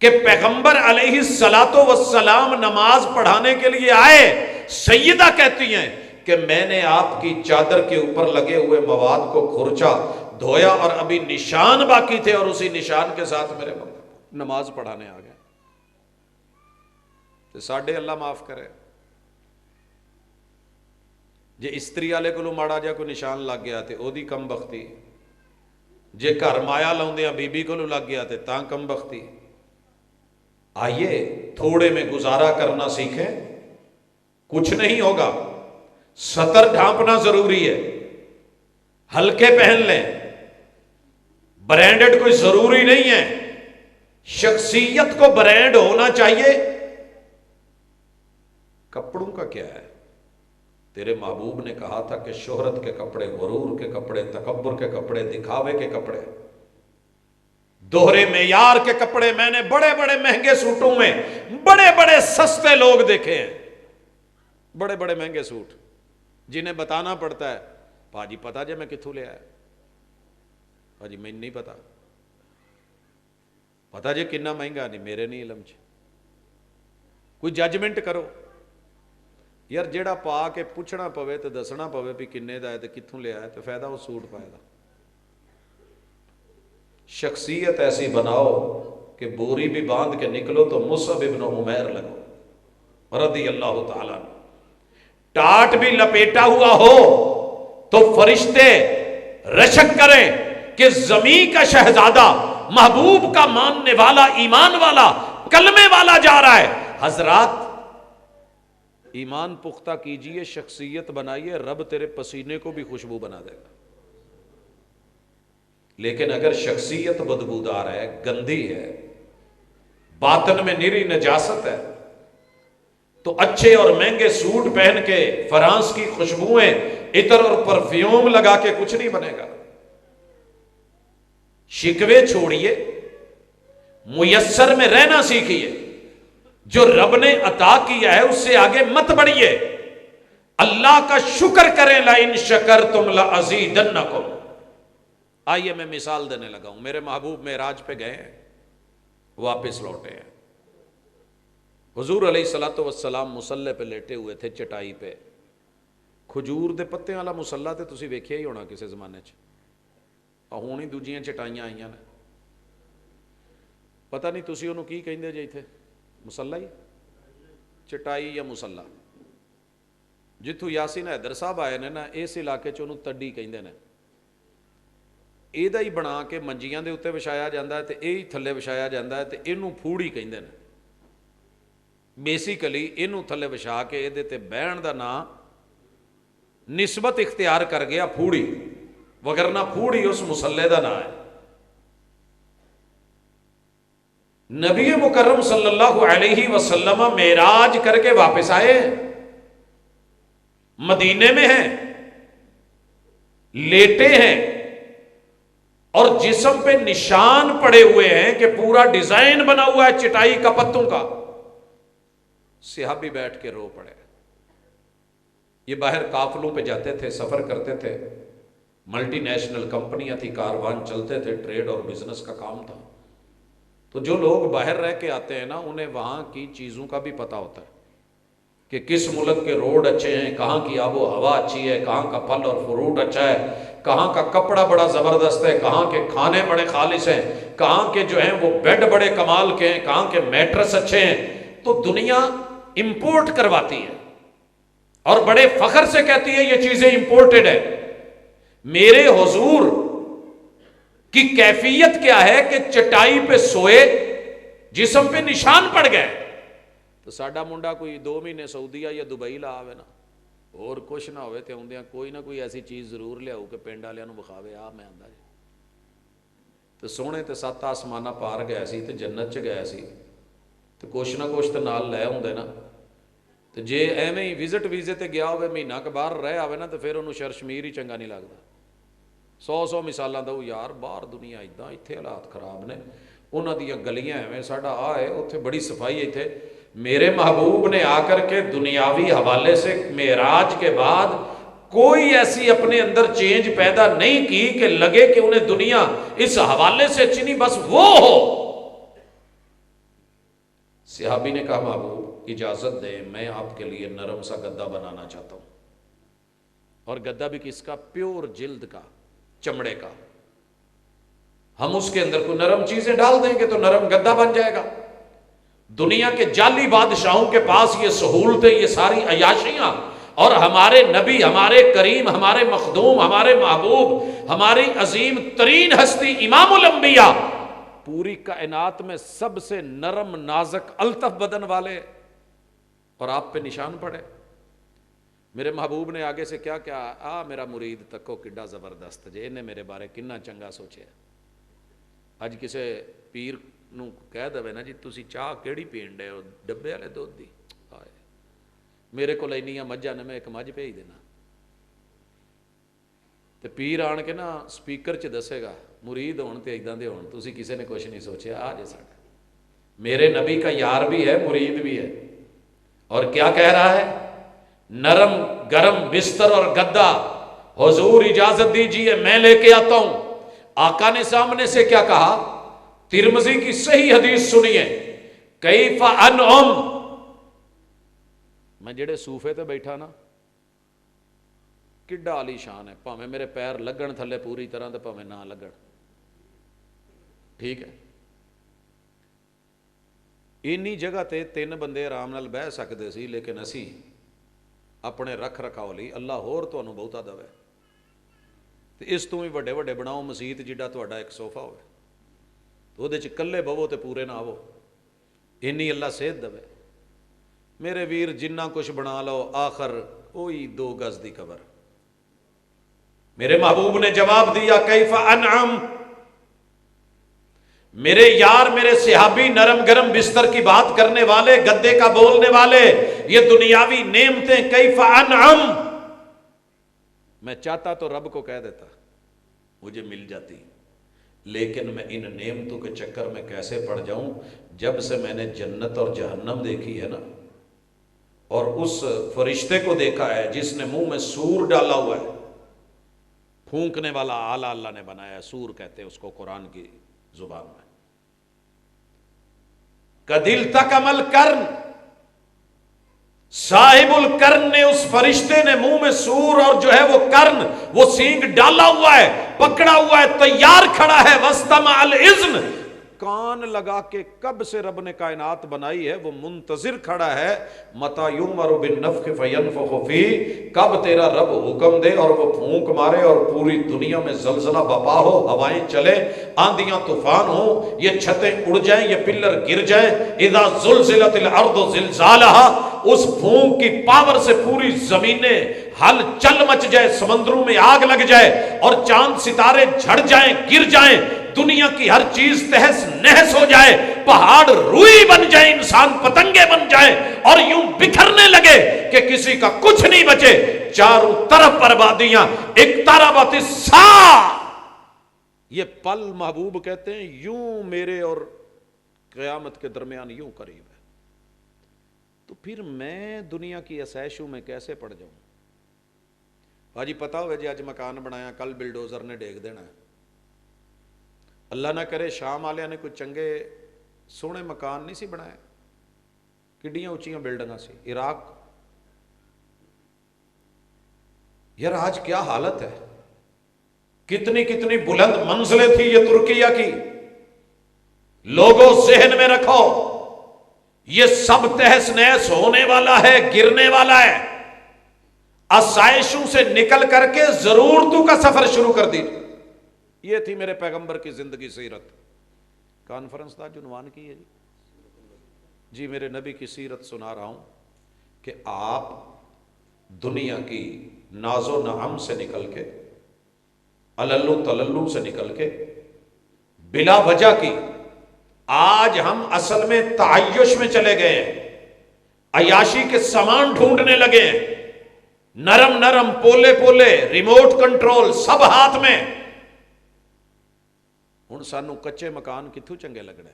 Speaker 1: کہ پیغمبر علیہ الصلاۃ والسلام نماز پڑھانے کے لیے آئے. سیدہ کہتی ہیں کہ میں نے آپ کی چادر کے اوپر لگے ہوئے مواد کو کھرچا، دھویا، اور ابھی نشان باقی تھے، اور اسی نشان کے ساتھ میرے نماز پڑھانے آ گئے. تو ساڈے اللہ معاف کرے جے استری والے کو ماڑا جا کوئی نشان لگ گیا تے او دی کم بختی، جے گھر مایا لاؤندیاں بی بی کو لگ گیا تے تاں کم بختی. آئیے تھوڑے میں گزارا کرنا سیکھیں، کچھ نہیں ہوگا. سطر ڈھانپنا ضروری ہے، ہلکے پہن لیں، برانڈڈ کوئی ضروری نہیں ہے. شخصیت کو برانڈ ہونا چاہیے. کپڑوں کا کیا ہے؟ تیرے محبوب نے کہا تھا کہ شہرت کے کپڑے، غرور کے کپڑے، تکبر کے کپڑے، دکھاوے کے کپڑے، دوہرے معیار کے کپڑے. میں نے بڑے بڑے مہنگے سوٹوں میں بڑے بڑے سستے لوگ دیکھے ہیں، بڑے بڑے مہنگے سوٹ جنہیں بتانا پڑتا ہے پاجی پتا جے میں کتھوں لے آیا، پاجی میں نہیں پتا، پتا جے کنا مہنگا، نہیں میرے نہیں علم چ. کوئی ججمنٹ کرو یار. جیڑا پا کے پوچھنا پوے تو دسنا پوے بھی کنے دا ہے تو کتھوں لے آیا، تو فائدہ وہ سوٹ پائے گا. شخصیت ایسی بناؤ کہ بوری بھی باندھ کے نکلو تو مصعب ابن عمیر لگو رضی اللہ تعالیٰ. ٹاٹ بھی لپیٹا ہوا ہو تو فرشتے رشک کریں کہ زمین کا شہزادہ، محبوب کا ماننے والا، ایمان والا، کلمے والا جا رہا ہے. حضرات ایمان پختہ کیجئے، شخصیت بنائیے، رب تیرے پسینے کو بھی خوشبو بنا دے گا. لیکن اگر شخصیت بدبودار ہے، گندی ہے، باطن میں نیری نجاست ہے، تو اچھے اور مہنگے سوٹ پہن کے، فرانس کی خوشبوئیں، عطر اور پرفیوم لگا کے کچھ نہیں بنے گا. شکوے چھوڑیے، میسر میں رہنا سیکھیے. جو رب نے عطا کیا ہے اس سے آگے مت بڑھیے. اللہ کا شکر کریں، لئن شکرتم لازیدنکم. آئیے میں مثال دینے لگا ہوں. میرے محبوب معراج پہ گئے ہیں، واپس لوٹے ہیں. حضور علیہ الصلوۃ والسلام مصلی پہ لیٹے ہوئے تھے، چٹائی پہ. کھجور دے پتے والا مصلی تے تسی ویکھیا ہی ہونا کسی زمانے چ. ہوں ہی دوجیاں چٹائیاں آئیاں نے. پتہ نہیں تسی انہوں کی کہندے جے تھے، مصلی چٹائی یا مصلی. جتھوں یاسین حیدر صاحب آئے نے نا، اس علاقے چ انہوں تڈی کہندے نے. یہ ہی بنا کے منجیاں دے اتنے وچھایا جاتا ہے، تو یہ تھلے وچھایا جاتا ہے، تو یہ پھوڑی کہندے نے. بیسیکلی یہ تھلے وچھا کے یہ بہن دا نام نسبت اختیار کر گیا پھوڑی، وگرنہ پھوڑی اس مصلے دا نام ہے. نبی مکرم صلی اللہ علیہ وسلم معراج کر کے واپس آئے، مدینے میں ہیں، لیٹے ہیں، اور جسم پہ نشان پڑے ہوئے ہیں کہ پورا ڈیزائن بنا ہوا ہے چٹائی کا، پتوں کا. صحابی بیٹھ کے رو پڑے. یہ باہر قافلوں پہ جاتے تھے، سفر کرتے تھے، ملٹی نیشنل کمپنیاں تھی، کاروان چلتے تھے، ٹریڈ اور بزنس کا کام تھا. تو جو لوگ باہر رہ کے آتے ہیں نا، انہیں وہاں کی چیزوں کا بھی پتہ ہوتا ہے کہ کس ملک کے روڈ اچھے ہیں، کہاں کی آب و ہوا اچھی ہے، کہاں کا پھل اور فروٹ اچھا ہے، کہاں کا کپڑا بڑا زبردست ہے، کہاں کے کھانے بڑے خالص ہیں، کہاں کے جو ہیں وہ بیڈ بڑے کمال کے ہیں، کہاں کے میٹرس اچھے ہیں. تو دنیا امپورٹ کرواتی ہے اور بڑے فخر سے کہتی ہے یہ چیزیں امپورٹڈ ہے. میرے حضور کی کیفیت کیا ہے کہ چٹائی پہ سوئے جسم پہ نشان پڑ گئے. تو ساڈا منڈا کوئی 2 مہینے سعودیہ یا دبئی لا آوے نا اور کچھ نہ ہوئے تے آندیاں کوئی نہ کوئی ایسی چیز ضرور لیاؤ کہ پنڈ والوں نوں بخاوے آ میں آندا جی. تو سونے تے 7 آسمانہ پار گیا سی تے جنت چ گیا سی تے کچھ نہ کچھ تے نال لے ہوندے نا. تے جے ایویں ہی وزٹ ویزے تے گیا ہوئے مہینہ کہ باہر رہ آوے نا تے پھر انہوں شرشمیر ہی چنگا نہیں لگدا. 100 مثالاں دو یار باہر دنیا اِداں اتنے حالات خراب نے انہاں دیاں گلیاں ایویں ساڈا آ ہے اتنے بڑی صفائی اتنے. میرے محبوب نے آ کر کے دنیاوی حوالے سے معراج کے بعد کوئی ایسی اپنے اندر چینج پیدا نہیں کی کہ لگے کہ انہیں دنیا اس حوالے سے اچھی نہیں بس وہ ہو. صحابی نے کہا محبوب اجازت دیں میں آپ کے لیے نرم سا گدا بنانا چاہتا ہوں. اور گدا بھی کس کا؟ پیور جلد کا، چمڑے کا. ہم اس کے اندر کوئی نرم چیزیں ڈال دیں گے تو نرم گدا بن جائے گا. دنیا کے جعلی بادشاہوں کے پاس یہ سہولتیں، یہ ساری عیاشیاں، اور ہمارے نبی، ہمارے کریم، ہمارے مخدوم، ہمارے محبوب، ہماری عظیم ترین ہستی امام الانبیاء، پوری کائنات میں سب سے نرم نازک الطف بدن والے، اور آپ پہ نشان پڑے. میرے محبوب نے آگے سے کیا کیا میرا مرید تکو کڈا زبردست جے انہیں میرے بارے کنا چنگا سوچے. اج کسے پیر نو کہہ دے نا جی تسی چاہ کیڑی پین ڈے ہو ڈبے والے دودھ دی، میرے کو اینیاں مجھاں نے میں ایک مجھ بھیج دینا. تے پیر آن کے نا سپیکر چ دسے گا مرید ہون تے ایداں دے ہون، تسی کسے نے کچھ نہیں سوچیا آ جے ساڈا. میرے نبی کا یار بھی ہے مرید بھی ہے. اور کیا کہہ رہا ہے؟ نرم گرم بستر اور گدا، حضور اجازت دیجئے میں لے کے آتا ہوں. آقا نے سامنے سے کیا کہا؟ ترمذی کی صحیح حدیث سنیے، کیف انعم. میں جڑے صوفے تے بیٹھا نا کڈا عالی شان ہے، پاویں میرے پیر لگن تھلے پوری طرح تے پاویں نہ لگن، ٹھیک ہے. اینی جگہ تے 3 بندے آرام نال بہ سکتے سی، لیکن اسی اپنے رکھ رکھاؤ لئی اللہ ہور تانوں بہتا دے تے اس تو بھی وڈے وڈے بناؤ مسیت جڈا تہاڈا ایک صوفہ ہوئے تو دے چ کلے بہو تے پورے نہ آو، اینی اللہ صحت دے. میرے ویر جنہ کچھ بنا لو آخر وہی 2 گز دی قبر. میرے محبوب نے جواب دیا کیف انعم. میرے یار، میرے صحابی، نرم گرم بستر کی بات کرنے والے، گدے کا بولنے والے، یہ دنیاوی نعمتیں کیف انعم. میں چاہتا تو رب کو کہہ دیتا مجھے مل جاتی، لیکن میں ان نعمتوں کے چکر میں کیسے پڑ جاؤں جب سے میں نے جنت اور جہنم دیکھی ہے نا، اور اس فرشتے کو دیکھا ہے جس نے منہ میں سور ڈالا ہوا ہے، پھونکنے والا آلہ اللہ نے بنایا ہے، سور کہتے ہیں اس کو قرآن کی زبان میں. کدل تک عمل کرن، صاحب القرن نے، اس فرشتے نے منہ میں سور اور جو ہے وہ کرن، وہ سینگ ڈالا ہوا ہے، پکڑا ہوا ہے، تیار کھڑا ہے. واستمع الاذن، کان لگا کے کب سے رب نے کائنات بنائی ہے وہ منتظر کھڑا ہے. متی یؤمر بالنفخ فینفخ فیہ، کب تیرا رب حکم دے اور وہ پھونک مارے اور پوری دنیا میں زلزلہ بپا ہو، ہوائیں چلے، آندیاں طوفان ہوں، یہ چھتیں اڑ جائیں، یہ پلر گر جائیں. اذا زلزلت الارض زلزالہا، اس پھونک کی پاور سے پوری زمینیں ہل چل مچ جائے، سمندروں میں آگ لگ جائے اور چاند ستارے جھڑ جائیں، گر جائیں، دنیا کی ہر چیز تہس نہس ہو جائے، پہاڑ روئی بن جائیں، انسان پتنگے بن جائیں اور یوں بکھرنے لگے کہ کسی کا کچھ نہیں بچے، چاروں طرف بربادیاں. اقتربت الساعہ، یہ پل محبوب کہتے ہیں یوں میرے اور قیامت کے درمیان یوں قریب ہے. تو پھر میں دنیا کی اسائشوں میں کیسے پڑ جاؤں؟ باجی پتہ ہوئے جی اج مکان بنایا، کل بلڈوزر نے ڈیگ دینا ہے. اللہ نہ کرے شام والے نے کوئی چنگے سونے مکان نہیں سی بنائے، کڈیاں اونچیاں بلڈنگاں سی. عراق یار آج کیا حالت ہے، کتنی کتنی بلند منزلیں تھی یہ ترکیہ کی. لوگوں ذہن میں رکھو یہ سب تہس نہس ہونے والا ہے، گرنے والا ہے. آسائشوں سے نکل کر کے ضرورتوں کا سفر شروع کر دیجیے. یہ تھی میرے پیغمبر کی زندگی سیرت. کانفرنس کا عنوان کی ہے جی میرے نبی کی سیرت سنا رہا ہوں کہ آپ دنیا کی ناز و نعم سے نکل کے، عللو تللو سے نکل کے، بلا وجہ کی آج ہم اصل میں تعیش میں چلے گئے ہیں، عیاشی کے سامان ڈھونڈنے لگے ہیں، نرم نرم پولے پولے ریموٹ کنٹرول سب ہاتھ میں. ہن سانو کچے مکان کتھوں چنگے لگنے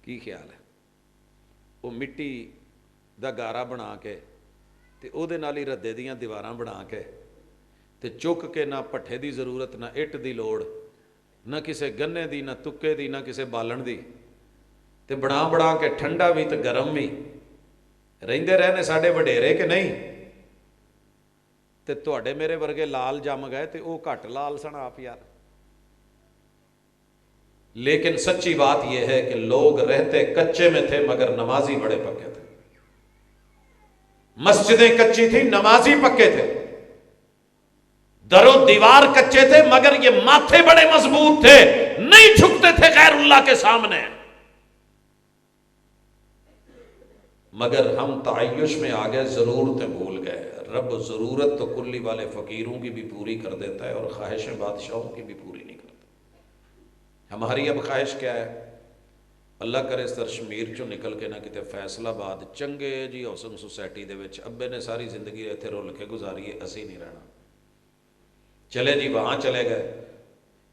Speaker 1: کی خیال ہے؟ وہ مٹی دا گارا بنا کے تے او دے نال ہی ردے دیاں دیواراں بنا کے تے چک کے نہ پٹھے دی ضرورت نہ اٹ دی لوڑ نہ کسے گنے دی نہ تکے دی نہ کسے بالن دی تے بنا کے ٹھنڈا بھی تے گرم بھی رہندے رہنے ساڈے وڈیرے کہ نہیں. تے تواڈے میرے ورگے لال جم گئے تے او گھٹ لال سن آپ یار. لیکن سچی بات یہ ہے کہ لوگ رہتے کچے میں تھے مگر نمازی بڑے پکے تھے. مسجدیں کچی تھیں، نمازی پکے تھے. در و دیوار کچے تھے مگر یہ ماتھے بڑے مضبوط تھے، نہیں جھکتے تھے غیر اللہ کے سامنے. مگر ہم تعیش میں آ گئے، ضرورتیں بھول گئے. رب ضرورت تو کلی والے فقیروں کی بھی پوری کر دیتا ہے اور خواہشیں بادشاہوں کی بھی پوری نہیں کرتا. ہماری اب خواہش کیا ہے؟ اللہ کرے سرشمیر چوں نکل کے نہ کتے فیصل آباد چنگے جی ہاؤسنگ سوسائٹی دے وچ ابے نے ساری زندگی اتنے رول کے گزاری ہے، اسی نہیں رہنا. چلے جی وہاں چلے گئے،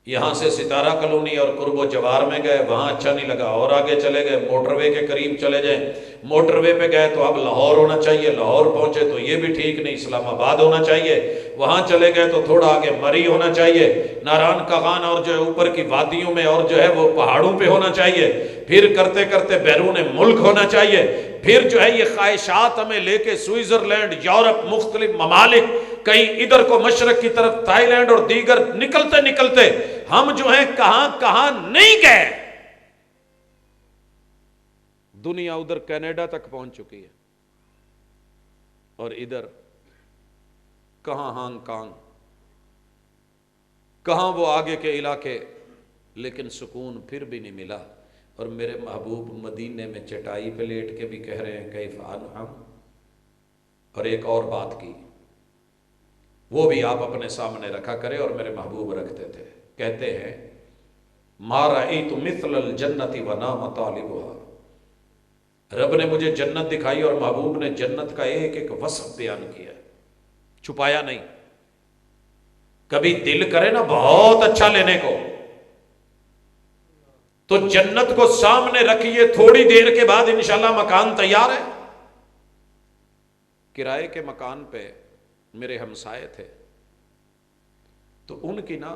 Speaker 1: یہاں سے ستارہ کالونی اور قرب و جوار میں گئے، وہاں اچھا نہیں لگا اور آگے چلے گئے، موٹر وے کے قریب چلے جائیں. موٹر وے پہ گئے تو اب لاہور ہونا چاہیے، لاہور پہنچے تو یہ بھی ٹھیک نہیں، اسلام آباد ہونا چاہیے. وہاں چلے گئے تو تھوڑا آگے مری ہونا چاہیے، ناران کاغان اور جو ہے اوپر کی وادیوں میں اور جو ہے وہ پہاڑوں پہ ہونا چاہیے. پھر کرتے کرتے بیرون ملک ہونا چاہیے. پھر جو ہے یہ خواہشات ہمیں لے کے سوئٹزرلینڈ، یورپ، مختلف ممالک، کہیں ادھر کو مشرق کی طرف تھائی لینڈ اور دیگر نکلتے نکلتے ہم جو ہیں کہاں کہاں نہیں گئے. دنیا ادھر کینیڈا تک پہنچ چکی ہے اور ادھر کہاں ہانگ کانگ، کہاں وہ آگے کے علاقے، لیکن سکون پھر بھی نہیں ملا. اور میرے محبوب مدینے میں چٹائی پہ لیٹ کے بھی کہہ رہے ہیں کیف انعم. اور ایک اور بات کی، وہ بھی آپ اپنے سامنے رکھا کرے اور میرے محبوب رکھتے تھے. کہتے ہیں ما رأیت مثل الجنت ونام طالبها. رب نے مجھے جنت دکھائی اور محبوب نے جنت کا ایک ایک وصف بیان کیا، چھپایا نہیں. کبھی دل کرے نا بہت اچھا لینے کو تو جنت کو سامنے رکھیے، تھوڑی دیر کے بعد انشاءاللہ مکان تیار ہے. کرائے کے مکان پہ میرے ہمسائے تھے تو ان کی نا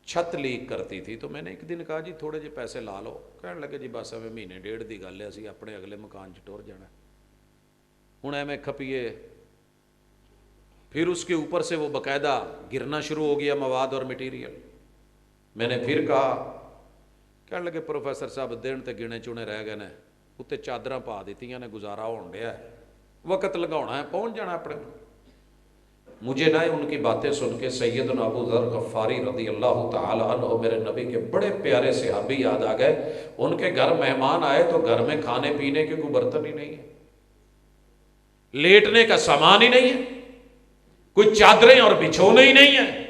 Speaker 1: چھت لیک کرتی تھی. تو میں نے ایک دن کہا جی تھوڑے جی پیسے لا لو. کہنے لگے جی بس ہمیں مہینے ڈیڑھ دی گل ہے، اسی اپنے اگلے مکان چ ٹر جانا. ہوں ایویں کھپیے، پھر اس کے اوپر سے وہ باقاعدہ گرنا شروع ہو گیا مواد اور مٹیریل. میں نے پھر کہا، کہنے لگے پروفیسر صاحب دن تے گنے چنے رہ گئے نے، اتنے چادراں پا دیتیاں نے، گزارا ہون ڈیا ہے، وقت لگاؤنا ہے، پہنچ جانا اپنے. مجھے نہ ان کی باتیں سن کے سیدنا ابو ذر غفاری رضی اللہ تعالی عنہ میرے نبی کے بڑے پیارے صحابی یاد آ گئے. ان کے گھر مہمان آئے تو گھر میں کھانے پینے کے کوئی برتن ہی نہیں ہے، لیٹنے کا سامان ہی نہیں ہے، کوئی چادریں اور بچھونے ہی نہیں ہیں.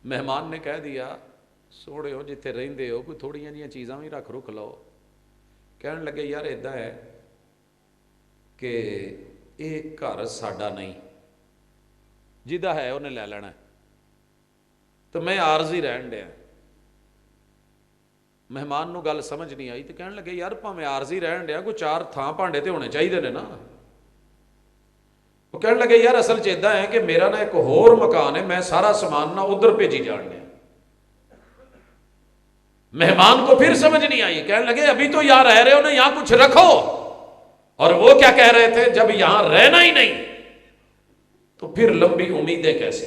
Speaker 1: مہمان نے کہہ دیا سوڑے ہو جتھے رہندے ہو کوئی تھوڑیاں جیاں چیزاں بھی رکھ لو. کہنے لگے یار ایدہ ہے کہ ایک گھر ساڈا نہیں، جدہ ہے انہیں لے لینا ہے، تو میں عارضی رہن دیا. مہمان نو گل سمجھ نہیں آئی تو کہنے لگے یار پاویں عارضی رہن دیا کوئی چار تھان بھانڈے تے ہونے چاہیے نے نا. وہ کہنے لگے یار اصل چیدہ ہے کہ میرا نا ایک ہور مکان ہے، میں سارا سامان نا ادھر بھیجی جان دیا. مہمان کو پھر سمجھ نہیں آئی، کہنے لگے ابھی تو یہاں رہ رہے ہو نا، یہاں کچھ رکھو. اور وہ کیا کہہ رہے تھے، جب یہاں رہنا ہی نہیں تو پھر لمبی امیدیں کیسے.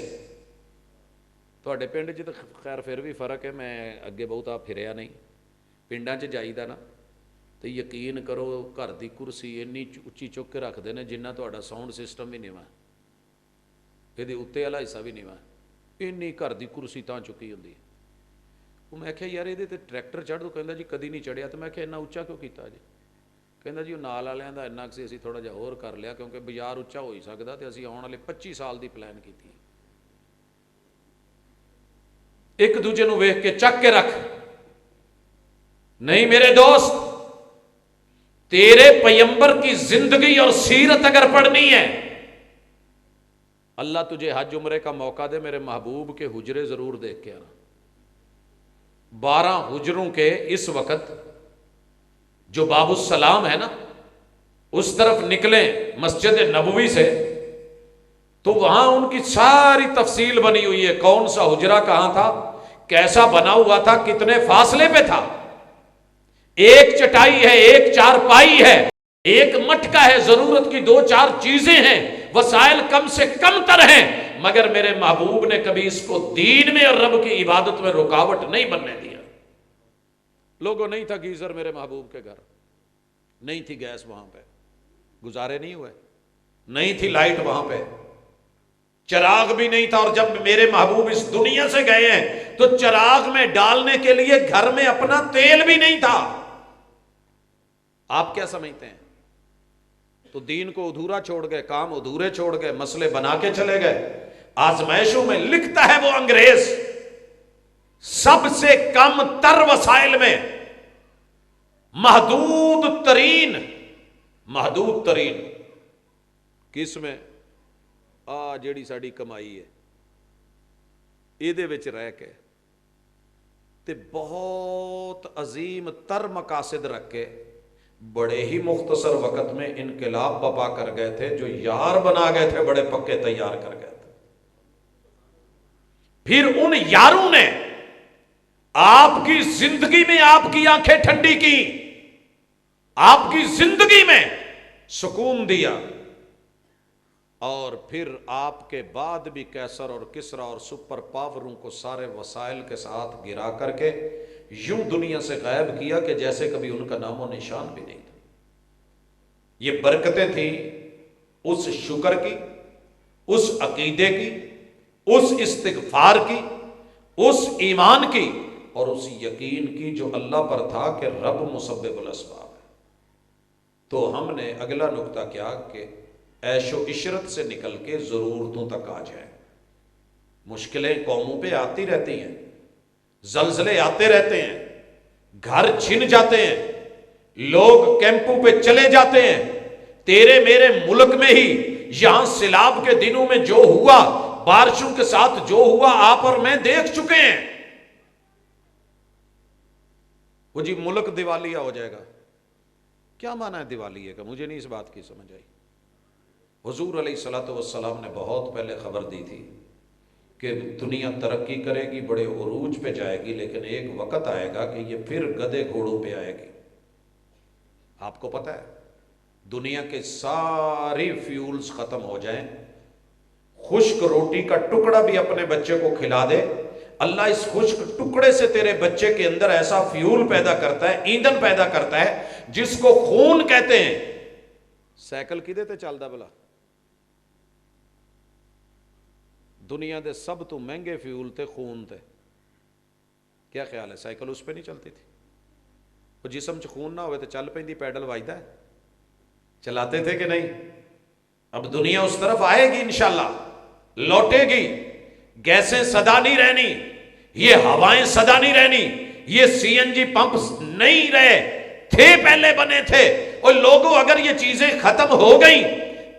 Speaker 1: تواڈے پنڈ چ تو خیر پھر بھی فرق ہے، میں اگے بہتا پھریا نہیں. پنڈاں چ جائیدا نا تو یقین کرو گھر دی کرسی اینی اچھی چک کے رکھتے ہیں جنہ تہاڈا ساؤنڈ سسٹم بھی نہیں. ਇਹਦੇ ਉੱਤੇ ਵਾਲਾ ਹਿੱਸਾ ਵੀ ਨੀਵਾਂ, ਇੰਨੀ ਘਰ ਦੀ ਕੁਰਸੀ ਤਾਂ ਚੁੱਕੀ ਹੁੰਦੀ ਹੈ। ਉਹ ਮੈਂ ਕਿਹਾ ਯਾਰ ਇਹਦੇ ਤੇ ਟਰੈਕਟਰ ਚੜ੍ਹ ਦੋ, ਕਹਿੰਦਾ ਜੀ ਕਦੀ ਨਹੀਂ ਚੜ੍ਹਿਆ। ਤੇ ਮੈਂ ਕਿਹਾ ਇੰਨਾ ਉੱਚਾ ਕਿਉਂ ਕੀਤਾ ਜੀ? ਕਹਿੰਦਾ ਜੀ ਉਹ ਨਾਲ ਵਾਲਿਆਂ ਦਾ ਇੰਨਾ ਕੁ ਸੀ, ਅਸੀਂ ਥੋੜ੍ਹਾ ਜਿਹਾ ਹੋਰ ਕਰ ਲਿਆ, ਕਿਉਂਕਿ ਬਾਜ਼ਾਰ ਉੱਚਾ ਹੋ ਹੀ ਸਕਦਾ, ਤੇ ਅਸੀਂ ਆਉਣ ਵਾਲੇ 25 ਸਾਲ ਦੀ ਪਲਾਨ ਕੀਤੀ। ਇੱਕ ਦੂਜੇ ਨੂੰ ਵੇਖ ਕੇ ਚੱਕ ਕੇ ਰੱਖ। نہیں میرے دوست، تیرے پیغمبر کی زندگی اور سیرت اگر پڑھنی ہے، اللہ تجھے حج عمرے کا موقع دے، میرے محبوب کے حجرے ضرور دیکھ کے آنا۔ 12 حجروں کے اس وقت جو باب السلام ہے نا، اس طرف نکلیں مسجد نبوی سے، تو وہاں ان کی ساری تفصیل بنی ہوئی ہے، کون سا حجرہ کہاں تھا، کیسا بنا ہوا تھا، کتنے فاصلے پہ تھا، ایک چٹائی ہے، ایک چارپائی ہے، ایک مٹکا ہے، ضرورت کی 2-4 چیزیں ہیں، وسائل کم سے کم تر ہیں، مگر میرے محبوب نے کبھی اس کو دین میں اور رب کی عبادت میں رکاوٹ نہیں بننے دیا۔ لوگوں نہیں تھا گیزر میرے محبوب کے گھر، نہیں تھی گیس وہاں پہ، گزارے نہیں ہوئے، نہیں تھی لائٹ وہاں پہ، چراغ بھی نہیں تھا، اور جب میرے محبوب اس دنیا سے گئے ہیں تو چراغ میں ڈالنے کے لیے گھر میں اپنا تیل بھی نہیں تھا۔ آپ کیا سمجھتے ہیں؟ تو دین کو ادھورا چھوڑ گئے، کام ادھورے چھوڑ گئے، مسئلے بنا کے چلے گئے۔ آزمائشوں میں لکھتا ہے وہ انگریز، سب سے کم تر وسائل میں محدود ترین کس میں جیڑی ساڑی کمائی ہے ایدے وچ رہ کے تے بہت عظیم تر مقاصد رکھ کے بڑے ہی مختصر وقت میں انقلاب بپا کر گئے تھے، جو یار بنا گئے تھے بڑے پکے تیار کر گئے تھے۔ پھر ان یاروں نے آپ کی زندگی میں آپ کی آنکھیں ٹھنڈی کی، آپ کی زندگی میں سکون دیا، اور پھر آپ کے بعد بھی کیسر اور کسرا اور سپر پاوروں کو سارے وسائل کے ساتھ گرا کر کے یوں دنیا سے غائب کیا کہ جیسے کبھی ان کا نام و نشان بھی نہیں تھا۔ یہ برکتیں تھیں اس شکر کی، اس عقیدے کی، اس استغفار کی، اس ایمان کی، اور اس یقین کی جو اللہ پر تھا کہ رب مسبب الاسباب ہے۔ تو ہم نے اگلا نقطہ کیا کہ عیش و عشرت سے نکل کے ضرورتوں تک آ جائیں۔ مشکلیں قوموں پہ آتی رہتی ہیں، زلزلے آتے رہتے ہیں، گھر چھن جاتے ہیں، لوگ کیمپوں پہ چلے جاتے ہیں۔ تیرے میرے ملک میں ہی یہاں سیلاب کے دنوں میں جو ہوا، بارشوں کے ساتھ جو ہوا، آپ اور میں دیکھ چکے ہیں۔ وہ جی ملک دیوالیہ ہو جائے گا، کیا معنی ہے دیوالیہ کا؟ مجھے نہیں اس بات کی سمجھ آئی۔ حضور علیہ الصلوۃ والسلام نے بہت پہلے خبر دی تھی کہ دنیا ترقی کرے گی، بڑے عروج پہ جائے گی، لیکن ایک وقت آئے گا کہ یہ پھر گدھے گھوڑوں پہ آئے گی۔ آپ کو پتہ ہے دنیا کے ساری فیولز ختم ہو جائیں، خشک روٹی کا ٹکڑا بھی اپنے بچے کو کھلا دے، اللہ اس خشک ٹکڑے سے تیرے بچے کے اندر ایسا فیول پیدا کرتا ہے، ایندھن پیدا کرتا ہے جس کو خون کہتے ہیں۔ سائیکل کدے تے چلدا بلا؟ دنیا دے سب تو مہنگے فیول تے خون تے۔ کیا خیال ہے سائیکل اس پہ نہیں چلتی تھی؟ وہ جسم چ خون نہ ہوئے تو چل پیندی، پیڈل وجدا ہے، چلاتے تھے کہ نہیں؟ اب دنیا اس طرف آئے گی انشاءاللہ، لوٹے گی، گیسیں سدا نہیں رہنی، یہ ہوائیں سدا نہیں رہنی، یہ سی این جی پمپ نہیں رہے تھے، پہلے بنے تھے۔ اور لوگوں اگر یہ چیزیں ختم ہو گئیں،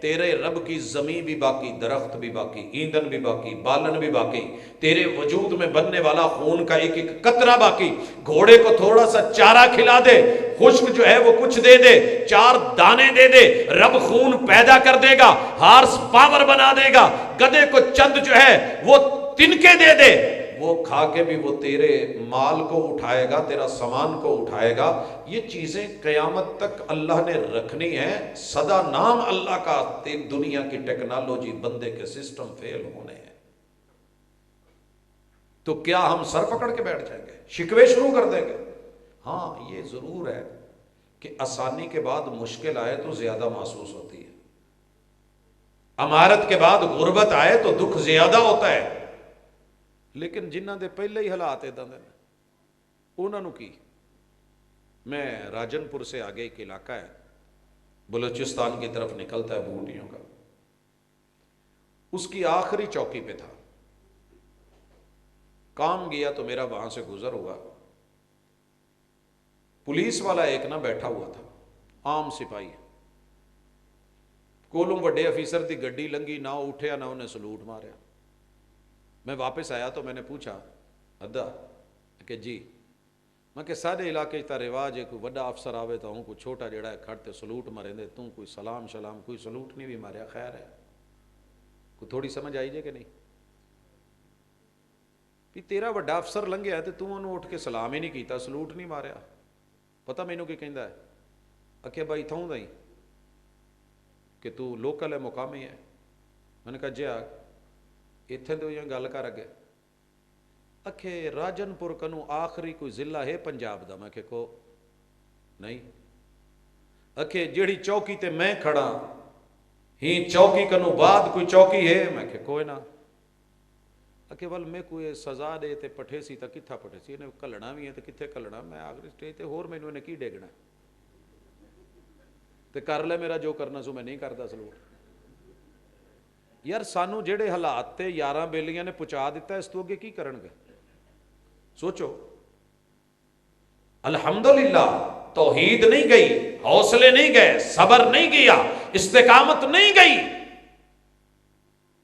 Speaker 1: تیرے رب کی زمین بھی باقی، درخت بھی باقی، ایندھن بھی باقی، بالن بھی باقی، تیرے وجود میں بننے والا خون کا ایک ایک قطرہ باقی۔ گھوڑے کو تھوڑا سا چارہ کھلا دے، خشک جو ہے وہ کچھ دے دے، 4 دانے دے دے، رب خون پیدا کر دے گا، ہارس پاور بنا دے گا۔ گدھے کو چند جو ہے وہ تنکے دے دے، وہ کھا کے بھی وہ تیرے مال کو اٹھائے گا، تیرا سامان کو اٹھائے گا۔ یہ چیزیں قیامت تک اللہ نے رکھنی ہے، صدا نام اللہ کا۔ دنیا کی ٹیکنالوجی، بندے کے سسٹم فیل ہونے ہیں، تو کیا ہم سر پکڑ کے بیٹھ جائیں گے، شکوے شروع کر دیں گے؟ ہاں یہ ضرور ہے کہ آسانی کے بعد مشکل آئے تو زیادہ محسوس ہوتی ہے۔ امارت کے بعد غربت آئے تو دکھ زیادہ ہوتا ہے، لیکن جنہاں دے پہلے ہی حالات اداں دے انہاں نوں کی۔ میں راجن پور سے آگے ایک علاقہ ہے بلوچستان کی طرف نکلتا ہے بوٹیوں کا، اس کی آخری چوکی پہ تھا، کام گیا تو میرا وہاں سے گزر ہوا، پولیس والا ایک نہ بیٹھا ہوا تھا، عام سپاہی، کولوں وڈے افیسر دی گڈی لنگی، نہ اٹھیا نہ انہیں سلوٹ ماریا۔ میں واپس آیا تو میں نے پوچھا ادا کہ جی، میں کہ سارے علاقے تا رواج ہے کوئی وڈا افسر آوے تو ہوں کوئی چھوٹا جڑا ہے کھڑتے سلوٹ مارے دے، تم کوئی سلام شلام کوئی سلوٹ نہیں بھی ماریا، خیر ہے، کوئی تھوڑی سمجھ آئی جے کہ نہیں؟ بھی تیرا وڈا افسر لنگیا ہے تو تو انہوں اٹھ کے سلام ہی نہیں کیتا، سلوٹ نہیں ماریا۔ پتہ مینوں کی کہندا ہے؟ اکھے بھائی تھوں دا ہی کہ تو لوکل ہے، مقامی ہے۔ میں نے کہا جی اتنے تو یہ گل کر اگے، اکھے راجن پور کنوں آخری کوئی ضلع ہے پنجاب دا؟ میں کہ کو نہیں۔ اکھے جیڑی چوکی تے میں کھڑا ہی چوکی کنوں بعد کوئی چوکی ہے؟ میں کہ کوئی نہ۔ اکھے ول میں کوئی سزا دے تے پٹھے سی تا کتھا پٹھے سی، انہیں کلنا بھی ہے تے کتھے کلنا، میں آخری سٹیج تے ہور مینوں نے کی ڈیگنا تے کر لے میرا جو کرنا سو، میں نہیں کردا سلوٹ۔ یار سانو جڑے حالات تے 11 بیلیاں نے پہنچا دیتا ہے، اس تو اگے کی کرن گے؟ سوچو۔ الحمدللہ توحید نہیں گئی، حوصلے نہیں گئے، صبر نہیں گیا، استقامت نہیں گئی،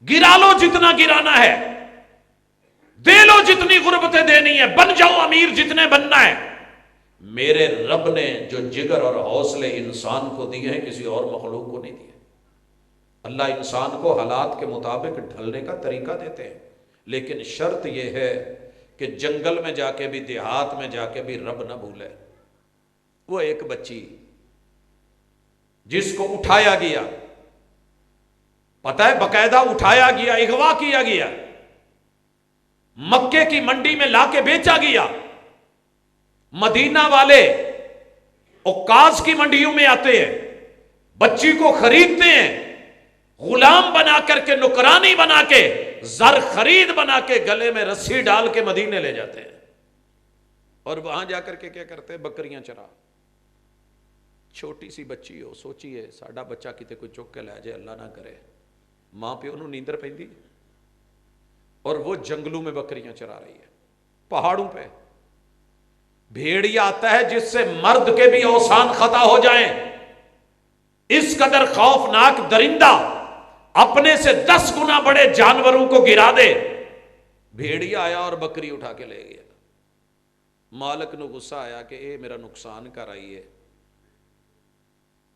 Speaker 1: گرا لو جتنا گرانا ہے، دے لو جتنی غربتیں دینی ہے، بن جاؤ امیر جتنے بننا ہے۔ میرے رب نے جو جگر اور حوصلے انسان کو دیے ہیں کسی اور مخلوق کو نہیں دیے۔ اللہ انسان کو حالات کے مطابق ڈھلنے کا طریقہ دیتے ہیں، لیکن شرط یہ ہے کہ جنگل میں جا کے بھی، دیہات میں جا کے بھی رب نہ بھولے۔ وہ ایک بچی جس کو اٹھایا گیا، پتہ ہے باقاعدہ اٹھایا گیا، اغوا کیا گیا، مکے کی منڈی میں لا کے بیچا گیا، مدینہ والے عکاظ کی منڈیوں میں آتے ہیں، بچی کو خریدتے ہیں، غلام بنا کر کے، نکرانی بنا کے، زر خرید بنا کے، گلے میں رسی ڈال کے مدینے لے جاتے ہیں، اور وہاں جا کر کے کیا کرتے ہیں؟ بکریاں چرا۔ چھوٹی سی بچی ہو، سوچیے ساڈا بچہ کتے کوئی چک کے لے جائے، اللہ نہ کرے، ماں پیو نوں نیندر پیندی، اور وہ جنگلوں میں بکریاں چرا رہی ہے، پہاڑوں پہ۔ بھیڑیا آتا ہے جس سے مرد کے بھی اوسان خطا ہو جائیں، اس قدر خوفناک درندہ اپنے سے 10 گنا بڑے جانوروں کو گرا دے۔ بھیڑیا آیا اور بکری اٹھا کے لے گیا۔ مالک نو غصہ آیا کہ اے میرا نقصان کر آئی ہے،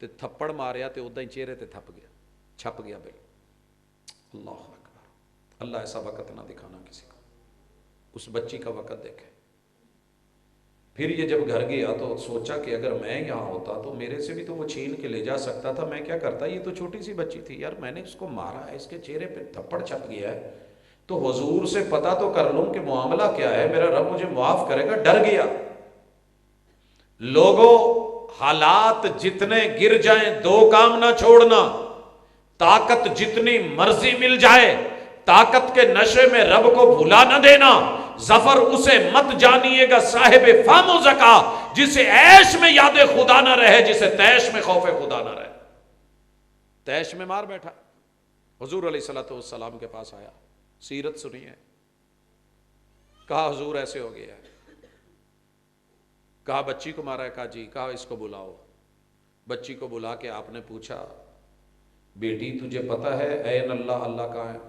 Speaker 1: تے تھپڑ ماریا تے ادا ہی چہرے تے تھپ گیا، چھپ گیا بھائی۔ اللہ اکبر، اللہ ایسا وقت نہ دکھانا کسی کو۔ اس بچی کا وقت دیکھے۔ پھر یہ جب گھر گیا تو سوچا کہ اگر میں یہاں ہوتا تو میرے سے بھی تو وہ چھین کے لے جا سکتا تھا، میں کیا کرتا؟ یہ تو چھوٹی سی بچی تھی، یار میں نے اس کو مارا ہے، اس کے چہرے پہ تھپڑ چھپ گیا ہے، تو حضور سے پتہ تو کر لوں کہ معاملہ کیا ہے، میرا رب مجھے معاف کرے گا۔ ڈر گیا۔ لوگوں حالات جتنے گر جائیں، 2 کام نہ چھوڑنا، طاقت جتنی مرضی مل جائے، طاقت کے نشے میں رب کو بھلا نہ دینا۔ ظفر اسے مت جانیے گا صاحب فام و زکا جسے عیش میں یاد خدا نہ رہے، جسے تیش میں خوف خدا نہ رہے۔ تیش میں مار بیٹھا، حضور علیہ الصلوۃ والسلام کے پاس آیا، سیرت سنی ہے، کہا حضور ایسے ہو گیا ہے، کہا بچی کو مارا ہے، کہا جی، کہا اس کو بلاؤ۔ بچی کو بلا کے آپ نے پوچھا بیٹی تجھے پتہ ہے این اللہ، اللہ کہاں ہے؟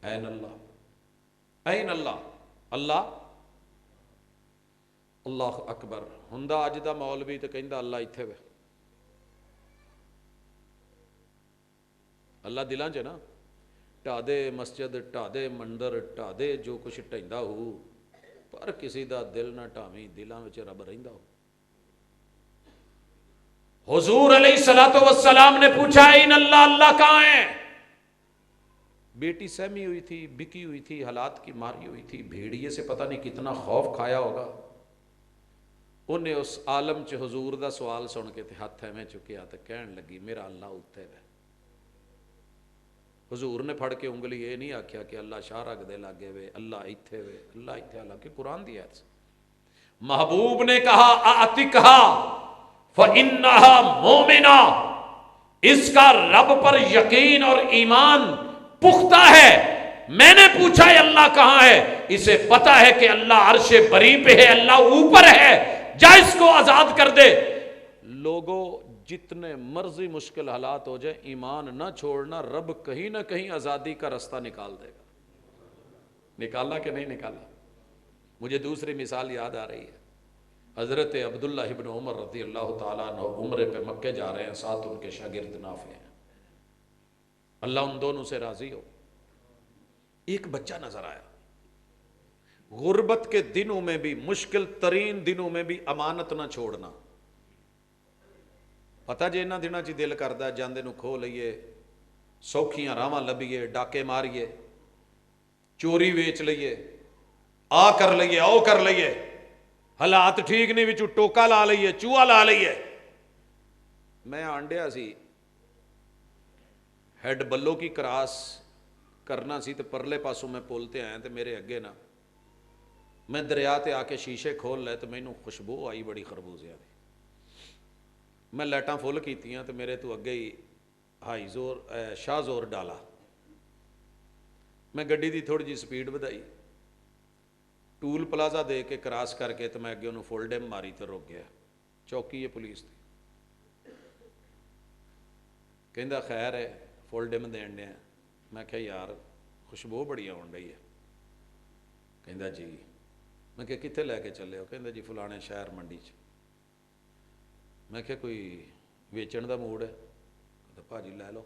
Speaker 1: این اللہ، این اللہ، اللہ، اللہ اکبر۔ ہندا اج دا مولوی تے کہندا اللہ ایتھے وے، اللہ دلاں چ نا، ٹا دے مسجد، ٹا دے مندر، ٹا دے جو کچھ ٹھندا ہو، پر کسی دا دل نہ ٹاویں، دلاں وچ رب رہندا ہو۔ حضور علیہ الصلوۃ والسلام نے پوچھا این اللہ، اللہ کہاں ہے؟ بیٹی سہمی ہوئی تھی، بکی ہوئی تھی، حالات کی ماری ہوئی تھی، بھیڑیے سے پتہ نہیں کتنا خوف کھایا ہوگا، انہیں اس عالم چ حضور دا سوال سن کے تے ہاتھ ایویں چکیا تے کہن لگی میرا اللہ اتنے ہے۔ حضور نے پھڑ کے انگلی یہ نہیں آکھیا کہ اللہ شاہ رگ دے لاگے وے، اللہ ایتھے وے، اللہ ایتھے، حالانکہ قرآن دی آیت سے محبوب نے کہا اعتقھا فإنہا مومنہ، اس کا رب پر یقین اور ایمان پختہ ہے۔ میں نے پوچھا ہے اللہ کہاں ہے؟ اسے پتا ہے کہ اللہ عرش بری پہ ہے، اللہ اوپر ہے، جا اس کو آزاد کر دے۔ لوگوں جتنے مرضی مشکل حالات ہو جائے ایمان نہ چھوڑنا، رب کہیں نہ کہیں آزادی کا رستہ نکال دے گا۔ نکالا کہ نہیں نکالا؟ مجھے دوسری مثال یاد آ رہی ہے، حضرت عبداللہ ابن عمر رضی اللہ تعالیٰ عنہ عمرے پہ مکے جا رہے ہیں، ساتھ ان کے شاگرد نافع ہیں، اللہ ان دونوں سے راضی ہو۔ ایک بچہ نظر آیا، غربت کے دنوں میں بھی، مشکل ترین دنوں میں بھی امانت نہ چھوڑنا۔ پتہ جے انہاں دنوں چ دل کردا جاندے نو کھو لئیے، سوکھیاں راواں لبھیے، ڈاکے ماریے، چوری ویچ لئیے، آ کر لئیے، او کر لئیے، حالات ٹھیک نہیں وچوں ٹوکا لا لئیے، چوہا لا لئیے۔ میں آنڈیا سی ہیڈ بلو کی کراس کرنا سی تے پرلے پاسوں میں پولتے آئے تے میرے اگے نا میں دریا تے آ کے شیشے کھول لے تو مینوں خوشبو آئی بڑی خربوزیاں دی۔ میں لائٹاں فل کیتیاں تے میرے تو اگے ہی ہائی زور شاہ زور ڈالا۔ میں گڈی دی تھوڑی جی سپیڈ بدائی، ٹول پلازا دے کے کراس کر کے تو میں اگے انہوں فل ڈیم ماری تو رک گیا۔ چوکی ہے پولیس دی، کہندا خیر ہے فل ڈیم دین دیا۔ میں کہا یار خوشبو بڑی آن رہی ہے۔ کہندا جی، میں کہا کتنے لے کے چلے ہو؟ کہندا جی فلانے شہر منڈی چ۔ میں کہا کوئی ویچن دا موڈ ہے؟ کہندا بھاجی لے لو۔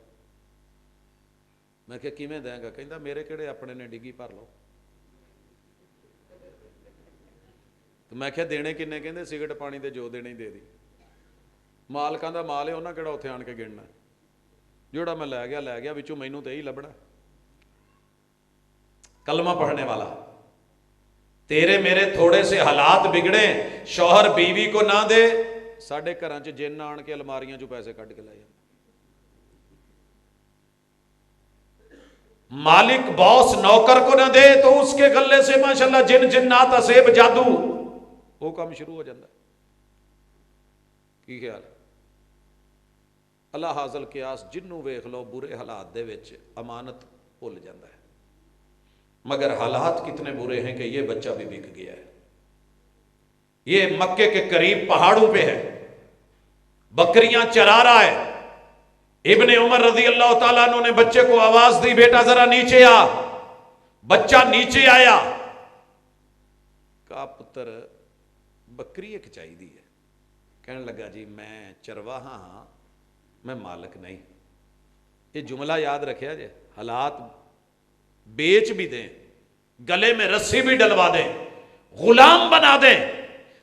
Speaker 1: میں کہا کیویں دیں گا؟ کہندا میرے کہڑے اپنے نے، ڈگی بھر لو۔ تو میں کہا دینے کنے؟ کہندے سگرٹ پانی دے جو دینے ہی دے دی، مالکاں دا مال ہے، انہاں کہڑا اتنے آن کے گننا، جوڑا میں لے گیا وچوں مینوں تے ہی لبڑا۔ کلمہ پڑھنے والا، تیرے میرے تھوڑے سے حالات بگڑے، شوہر بیوی کو نہ دے، ساڈے گھراں چ جن آن کے الماریاں چوں پیسے کٹ کے لے جاندے۔ مالک باس نوکر کو نہ دے تو اس کے گلے سے ماشاءاللہ جن جنات اسیب جادو وہ کام شروع ہو جاتا ہے۔ کی خیال ہے؟ اللہ حاصل قیاس جنوں ویخ لو برے حالات دے وچ امانت بھول جاتا ہے، مگر حالات کتنے برے ہیں کہ یہ بچہ بھی بک گیا ہے۔ یہ مکے کے قریب پہاڑوں پہ ہے، بکریاں چرا رہا ہے۔ ابن عمر رضی اللہ تعالیٰ عنہ نے بچے کو آواز دی، بیٹا ذرا نیچے آ۔ بچہ نیچے آیا، کہا پتر بکری ایک چاہی دی ہے۔ کہنے لگا جی میں چرواہا ہاں، میں مالک نہیں۔ یہ جملہ یاد رکھیا جے، حالات بیچ بھی دیں، گلے میں رسی بھی ڈلوا دیں، غلام بنا دیں،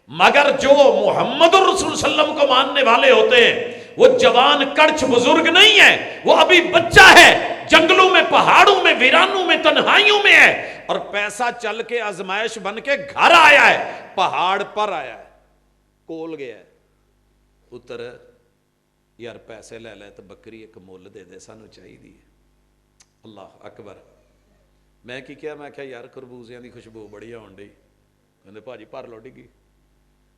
Speaker 1: مگر جو محمد الرسول صلی اللہ علیہ وسلم کو ماننے والے ہوتے ہیں وہ جوان کڑچ بزرگ نہیں ہے، وہ ابھی بچہ ہے، جنگلوں میں، پہاڑوں میں، ویرانوں میں، تنہائیوں میں ہے، اور پیسہ چل کے آزمائش بن کے گھر آیا ہے، پہاڑ پر آیا ہے، کول گیا ہے۔ پتر یار پیسے لے لے تو بکری ایک مول دے دے، سانو چاہیے دی۔ اللہ اکبر۔ میں کی کیا؟ میں کہا یار خربوزیاں دی خوشبو بڑی آن ڈئی۔ کہندے بھاجی بھر لو ڈگی۔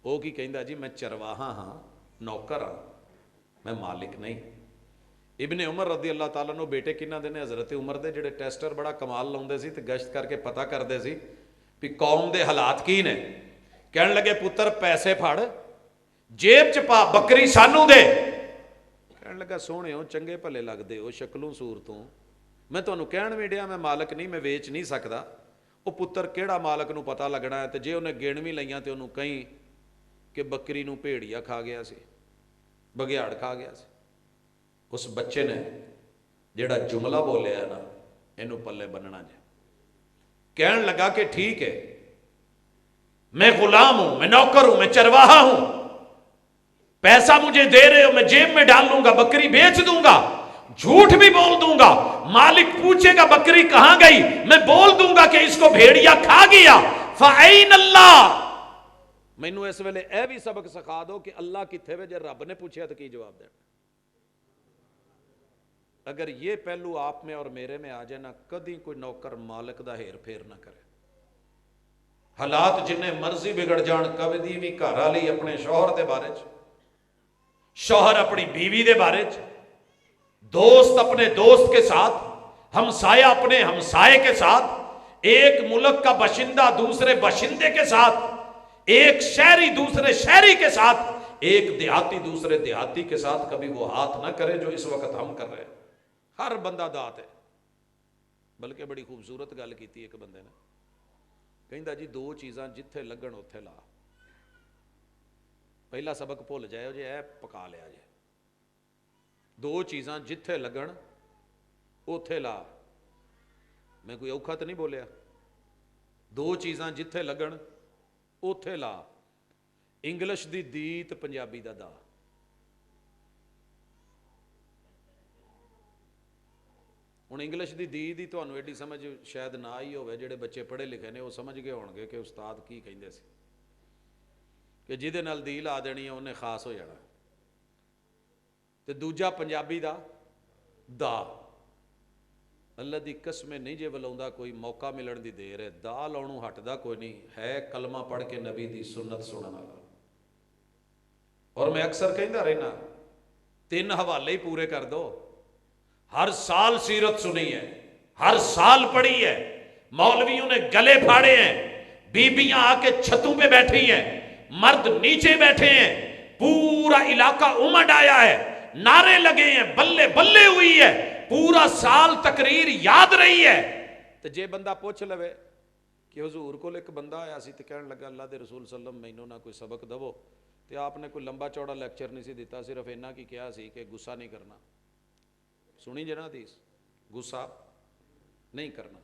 Speaker 1: وہ کی کہندا جی میں چرواہا ہاں، نوکر ہاں، میں مالک نہیں۔ ابن عمر رضی اللہ تعالیٰ نے بیٹے کنہ دینے حضرت عمر دے جڑے ٹیسٹر بڑا کمال لاؤندے سی تے گشت کر کے پتہ کردے سی بھی قوم دے حالات کی نے۔ کہنے لگے پتر پیسے پھڑ، جیب چ پا، بکری سانو دے۔ کہنے لگا سونے ہو، چنگے بھلے لگدے ہو، شکلوں صورتوں، میں تانوں کہن بھی ڈیا میں مالک نہیں، میں ویچ نہیں سکدا۔ وہ پتر کیڑا مالک نو پتہ لگنا ہے؟ تے جے انہیں گن بھی لئیاں تے انہوں کہیں کہ بکری نو بھیڑیا کھا گیا سی، بگیاڑ کھا گیا سی۔ اس بچے نے جڑا جملہ بولیا ہے نا، انہوں پلے بننا جائے۔ کہنے لگا کہ ٹھیک ہے، میں غلام ہوں، میں نوکر ہوں، میں چرواہا ہوں، پیسہ مجھے دے رہے ہو، میں جیب میں ڈال لوں گا، بکری بیچ دوں گا، جھوٹ بھی بول دوں گا، مالک پوچھے گا بکری کہاں گئی، میں بول دوں گا کہ اس کو بھیڑیا کھا گیا۔ فَأَيْنَ اللَّهُ، مینوں اس ویلے اے بھی سبق سکھا دو کہ اللہ کتھے وے، جے رب نے پوچھیا تو کی جواب دینا؟ اگر یہ پہلو آپ میں اور میرے میں آ جائے نا، کدی کوئی نوکر مالک دا ہیر پھیر نہ کرے. حالات جنہیں مرضی بگڑ جان، کبھی بھی گھر والی اپنے شوہر دے بارے چ، شوہر اپنی بیوی دے بارے چ، دوست اپنے دوست کے ساتھ، ہمسایہ اپنے ہمسائے کے ساتھ، ایک ملک کا باشندہ دوسرے باشندے کے ساتھ، ایک شہری دوسرے شہری کے ساتھ، ایک دیہاتی دوسرے دیہاتی کے ساتھ کبھی وہ ہاتھ نہ کرے جو اس وقت ہم کر رہے ہیں. ہر بندہ دات ہے. بلکہ بڑی خوبصورت گل کیتی ایک بندے نے، کہندا جی دو چیزاں جتھے لگن اوتھے لا. پہلا سبق بھول جائے جی اے پکا لیا جی. دو چیزاں جتھے لگن اوتھے لا. میں کوئی اوکھا تو نہیں بولیا. دو چیزاں جتھے لگن اوتھے لا. انگلش دی دی تے پنجابی دا دا. ہوں انگلش دی دی تمہیں ایڈی سمجھ شاید نہ ہی ہوئے. جڑے بچے پڑھے لکھے نے وہ سمجھ گئے ہون گے کہ استاد کی کہندے سی، کہ جہدے نال دی لا دینی ہے انہیں خاص ہو جانا. تے دوجا پنجابی دا دا. اللہ دی قسم نہیں جے ولوندا کوئی موقع ملن دی دیر ہے. دا لاؤنوں ہٹدا کوئی نہیں ہے. کلمہ پڑھ کے نبی دی سنت سنن والا. اور میں اکثر کہندا رہنا 3 حوالے ہی پورے کر دو. ہر سال سیرت سنی ہے، ہر سال پڑھی ہے، مولویوں نے گلے پھاڑے ہیں، بیبیاں آ کے چھتوں پہ بیٹھی ہیں، مرد نیچے بیٹھے ہیں، پورا علاقہ امڈ آیا ہے، نعرے لگے ہیں، بلے بلے ہوئی ہے، پورا سال تقریر یاد رہی ہے. تو جے بندہ پوچھ لوے کہ حضور کو ایک بندہ آیا سی تے کہنے لگا اللہ دے رسول صلی اللہ علیہ وسلم مینوں نہ کوئی سبق دو، تے آپ نے کوئی لمبا چوڑا لیکچر نہیں سی دیتا، صرف اینا کی کیا سی کہ غصہ نہیں کرنا. سنی جنا حدیث، غصہ نہیں کرنا.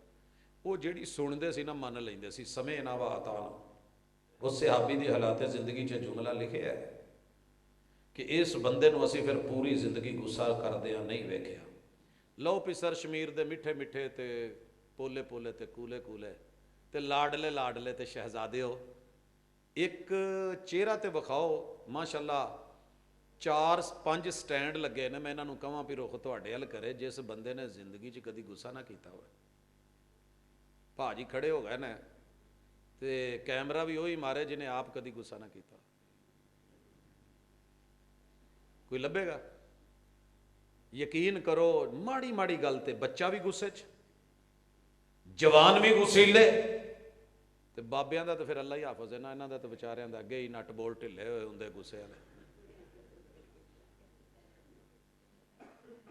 Speaker 1: وہ جیڑی سن دے سی نا من لیندے سی. سمعنا و اطعنا. اس صحابی دی حالات زندگی چ جملہ لکھے ہے کہ اس بندے نو اسی پھر پوری زندگی غصہ کردیا نہیں ویکھیا. لو پسر شمیر دے میٹھے میٹھے تے پولے پولے تے کولے کولے تے لاڈلے لاڈلے تے شہزادے ہو. ایک چہرہ تے وکھاؤ ماشاءاللہ 4-5 سٹینڈ لگے نے. میں انہاں نوں کہاں بھی رخ تہاڈے ول کرے جس بندے نے زندگی چ کدی غصہ نہ کیتا ہوئے. بھاجی کھڑے ہو گئے نا تے کیمرہ بھی وہی مارے جنہیں آپ کدی غصہ نہ کیتا. کوئی لبے گا؟ یقین کرو ماڑی ماڑی گل تے بچہ بھی غصے چ، جوان بھی غصیلے تے بابیاں دا تے پھر اللہ ہی حافظ ہے نا. انہاں دا تے بیچاریاں دا اگے ہی نٹ بول ڈھلے ہوئے ہوندے غصے والے.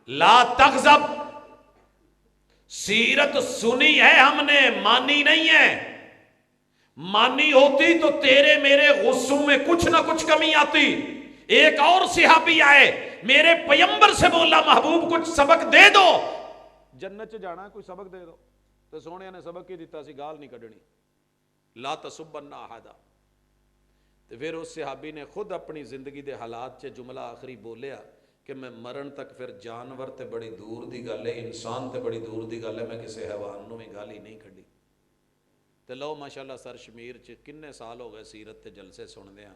Speaker 1: لا تغضب. سیرت سنی ہے ہم نے، مانی نہیں ہے. مانی ہوتی تو تیرے میرے غصوں میں کچھ نہ کچھ کمی آتی. ایک اور صحابی آئے، میرے پیمبر سے بولا محبوب کچھ سبق دے دو. جنت چ جانا کوئی سبق دے دو. تو سونے نے سبق ہی دیتا سی، گال نہیں کڈنی. لا تسبن احدا. تو پھر اس صحابی نے خود اپنی زندگی دے حالات چ جملہ آخری بولیا کہ میں مرن تک پھر جانور تے بڑی دور دی گل ہے، انسان تے بڑی دور دی گل ہے، میں کسی حیوان نو بھی گالی نہیں کڈی. تے لو ماشاءاللہ سر شمیر چ کنے سال ہو گئے سیرت تے جلسے سنتے ہیں.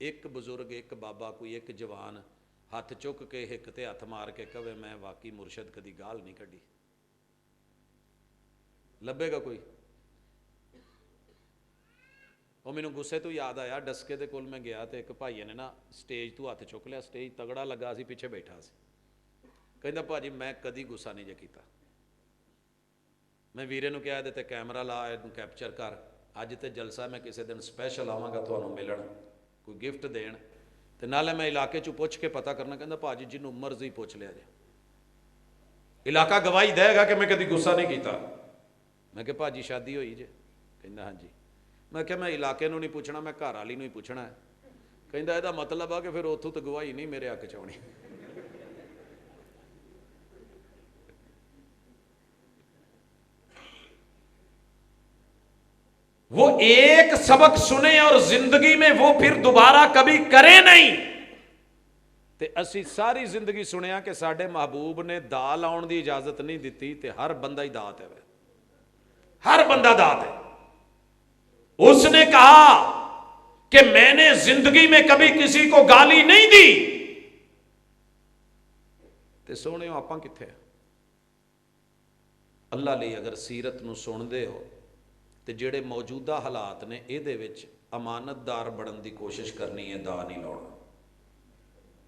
Speaker 1: ایک بزرگ، ایک بابا، کوئی ایک جوان ہاتھ چک کے ہک تے ہاتھ مار کے کہے میں واقعی مرشد کدی گال نہیں کڈی. لبے گا کوئی؟ وہ مینوں غصے تو یاد آیا، ڈسکے دے کول میں گیا تے ایک بھائی نے نا سٹیج تو ہاتھ چک لیا. سٹیج تگڑا لگا سی، پیچھے بیٹھا سی. کہندا بھاجی میں کدی غصہ نہیں جے کیتا. میں ویرے نو کہا تے کیمرہ لا کیپچر کر. اج تے جلسہ میں کسی دن سپیشل آواں گا تانوں ملن، کوئی گفٹ دین تے نالے میں علاقے چوں پوچھ کے پتہ کرنا. کہندا بھاجی جنوں مرضی پوچھ لیا جے، علاقہ گواہی دے گا کہ میں کدی غصہ نہیں کیتا. میں کہ بھاجی شادی ہوئی جے؟ کہندا ہاں جی. میں کہ میں علاقے نو نہیں پوچھنا، میں گھر والی نو ہی پوچھنا ہے. کہندا یہ مطلب ہے کہ پھر اتوں تو گواہی نہیں میرے حق چ ہونی. وہ ایک سبق سنے اور زندگی میں وہ پھر دوبارہ کبھی کرے نہیں. تے اسی ساری زندگی سنیا کہ ساڈے محبوب نے دا لاؤن دی اجازت نہیں دیتی. تے ہر بندہ ہی دات ہے، ہر بندہ دات ہے. اس نے کہا کہ میں نے زندگی میں کبھی کسی کو گالی نہیں دی. تے سونے آپاں کتھے ہیں؟ اللہ ਲਈ ਅਗਰ ਸੀਰਤ ਨੂੰ ਸੁਣਦੇ ਹੋ ਤੇ ਜਿਹੜੇ ਮੌਜੂਦਾ ਹਾਲਾਤ ਨੇ ਇਹਦੇ ਵਿੱਚ ਅਮਾਨਤਦਾਰ ਬਣਨ ਦੀ ਕੋਸ਼ਿਸ਼ ਕਰਨੀ ਹੈ, ਦਾ ਨਹੀਂ ਲਾਉਣਾ।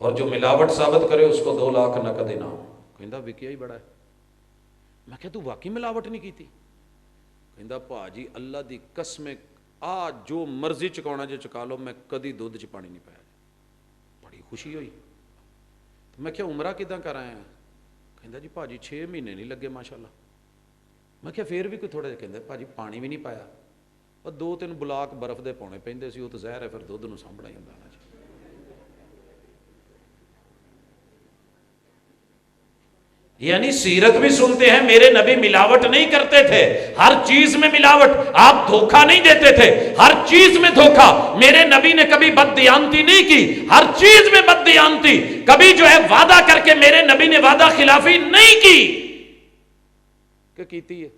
Speaker 1: اور جو ملاوٹ ثابت کرے اس کو 2 لاکھ نقد انعام. کہندا وکیا ہی بڑا ہے. میں کہ تو واقعی ملاوٹ نہیں کیتی؟ کہندا بھاجی اللہ دی قسم آ جو مرضی چکانا جو چکا لو، میں کدی دودھ چ پانی نہیں پایا. بڑی خوشی ہوئی. میں کیا عمرہ کداں کر آیا ہیں؟ کہندا جی بھاجی 6 مہینے نہیں لگے ماشاءاللہ. میں کیا پھر بھی کوئی تھوڑا جہا. کہندا بھاجی پانی بھی نہیں پایا، اور 2-3 بلاک برف دے پاؤنے پیندے سی، وہ تو زہر ہے، پھر دودھ نوں سامبھنا ہی ہوندا نا جی. یعنی سیرت بھی سنتے ہیں، میرے نبی ملاوٹ نہیں کرتے تھے، ہر چیز میں ملاوٹ. آپ دھوکہ نہیں دیتے تھے، ہر چیز میں دھوکہ. میرے نبی نے کبھی بددیانتی نہیں کی، ہر چیز میں بددیانتی. کبھی جو ہے وعدہ کر کے میرے نبی نے وعدہ خلافی نہیں کی کہ کیتی ہے.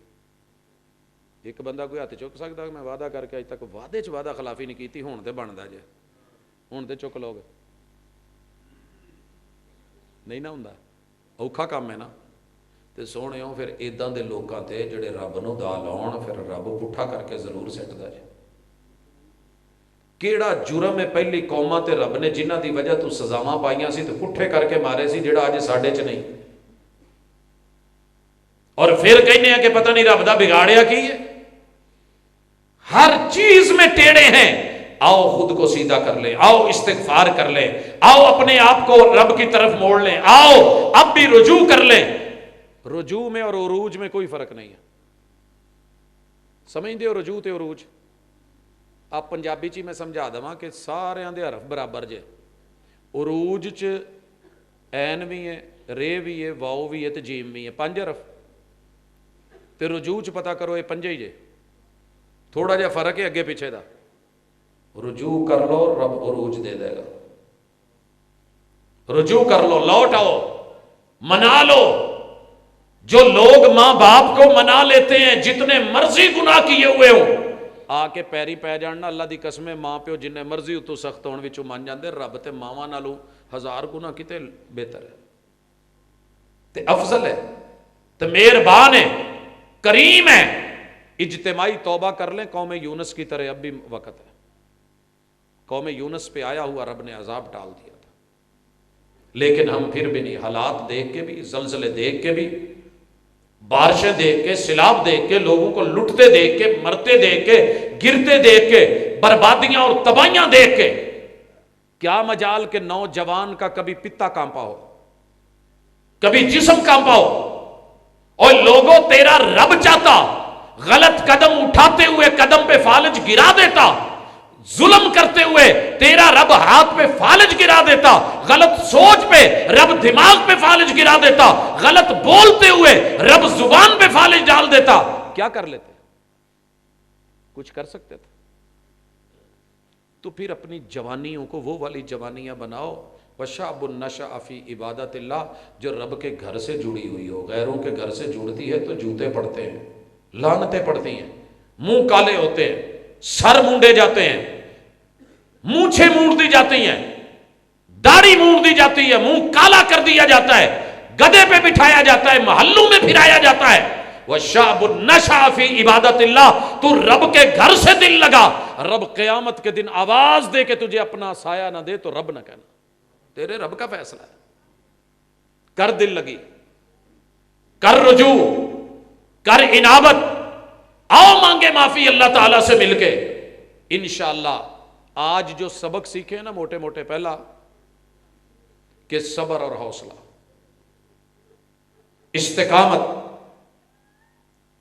Speaker 1: ایک بندہ کوئی ہاتھ چک سکتا کہ میں وعدہ کر کے اج تک وعدے چ وعدہ خلافی نہیں کیتی، ہون تے بندا جے، ہون تے چک لوگ. نہیں نہ ہوندا، اوکھا کام ہے نا. تے سونےو پھر ایداں دے لوکاں تے جڑے رب نو دا لاؤن، پھر رب پٹھا کر کے ضرور سٹدا جے. کیڑا جرم ہے پہلی قوماں تے رب نے جنہاں دی وجہ تو سزاواں پائیاں سی تے پٹھے کر کے مارے سی، جڑا اج ساڈے چ نہیں. اور پھر کہنے ہیں کہ پتہ نہیں رب دا بگاڑیا کی ہے. ہر چیز میں ٹیڑے ہیں. آؤ خود کو سیدھا کر لیں، آؤ استغفار کر لیں، آؤ اپنے آپ کو رب کی طرف موڑ لیں، آؤ اب بھی رجوع کر لیں. رجوع میں اور عروج میں کوئی فرق نہیں ہے. سمجھتے ہو رجوع تے عروج؟ آپ پنجابی چی میں سمجھا دواں کہ سارے دے حرف برابر جے. عروج چ این بھی ہے، رے بھی ہے، واؤ بھی ہے تے جیم بھی ہے، 5 حرف. تے رجوع چ پتہ کرو یہ 5 ہی جے. تھوڑا جہا فرق ہے اگے پیچھے دا. رجوع کر لو رب عروج دے دے گا. رجوع کر لو، لوٹ آؤ، منا لو. جو لوگ ماں باپ کو منا لیتے ہیں جتنے مرضی گناہ کیے ہوئے ہوں، آ کے پیری پی جاننا اللہ دی قسم ہے. ماں پیو جن مرضی اتو سخت ہون وچوں من جاندے، رب تے ماواں نالوں 1000 گنا کتے بہتر ہے تے افضل ہے تے مہربان ہے، کریم ہے. اجتماعی توبہ کر لیں قوم یونس کی طرح. اب بھی وقت ہے. قوم یونس پہ آیا ہوا رب نے عذاب ٹال دیا تھا، لیکن ہم پھر بھی نہیں. حالات دیکھ کے بھی، زلزلے دیکھ کے بھی، بارشیں دیکھ کے، سیلاب دیکھ کے، لوگوں کو لٹتے دیکھ کے، مرتے دیکھ کے، گرتے دیکھ کے، بربادیاں اور تباہیاں دیکھ کے، کیا مجال کہ نوجوان کا کبھی پتا کانپا ہو، کبھی جسم کانپا ہو. اور لوگوں تیرا رب چاہتا غلط قدم اٹھاتے ہوئے قدم پہ فالج گرا دیتا، ظلم کرتے ہوئے تیرا رب ہاتھ پہ فالج گرا دیتا، غلط سوچ پہ رب دماغ پہ فالج گرا دیتا، غلط بولتے ہوئے رب زبان پہ فالج ڈال دیتا، کیا کر لیتے؟ کچھ کر سکتے تھے؟ تو پھر اپنی جوانیوں کو وہ والی جوانیاں بناؤ. وَشَعْبٌ نَشَأَ فِي عِبَادَةِ اللَّهِ، جو رب کے گھر سے جڑی ہوئی ہو. غیروں کے گھر سے جڑتی ہے تو جوتے پڑتے ہیں، لعنتیں پڑتی ہیں، منہ کالے ہوتے ہیں، سر مونڈے جاتے ہیں، مونچھیں مونڈ دی جاتی ہیں، داڑھی مونڈ دی جاتی ہے، منہ کالا کر دیا جاتا ہے، گدے پہ بٹھایا جاتا ہے، محلوں میں پھرایا جاتا ہے. وَشَعْبٌ نَشَأَ فِي عِبَادَةِ اللَّهِ، تو رب کے گھر سے دل لگا. رب قیامت کے دن آواز دے کے تجھے اپنا سایہ نہ دے تو رب نہ کہنا، تیرے رب کا فیصلہ ہے. کر دل لگی، کر رجوع، کر انابت، آؤ مانگے معافی اللہ تعالیٰ سے مل کے. انشاءاللہ آج جو سبق سیکھے نا موٹے موٹے، پہلا کہ صبر اور حوصلہ، استقامت.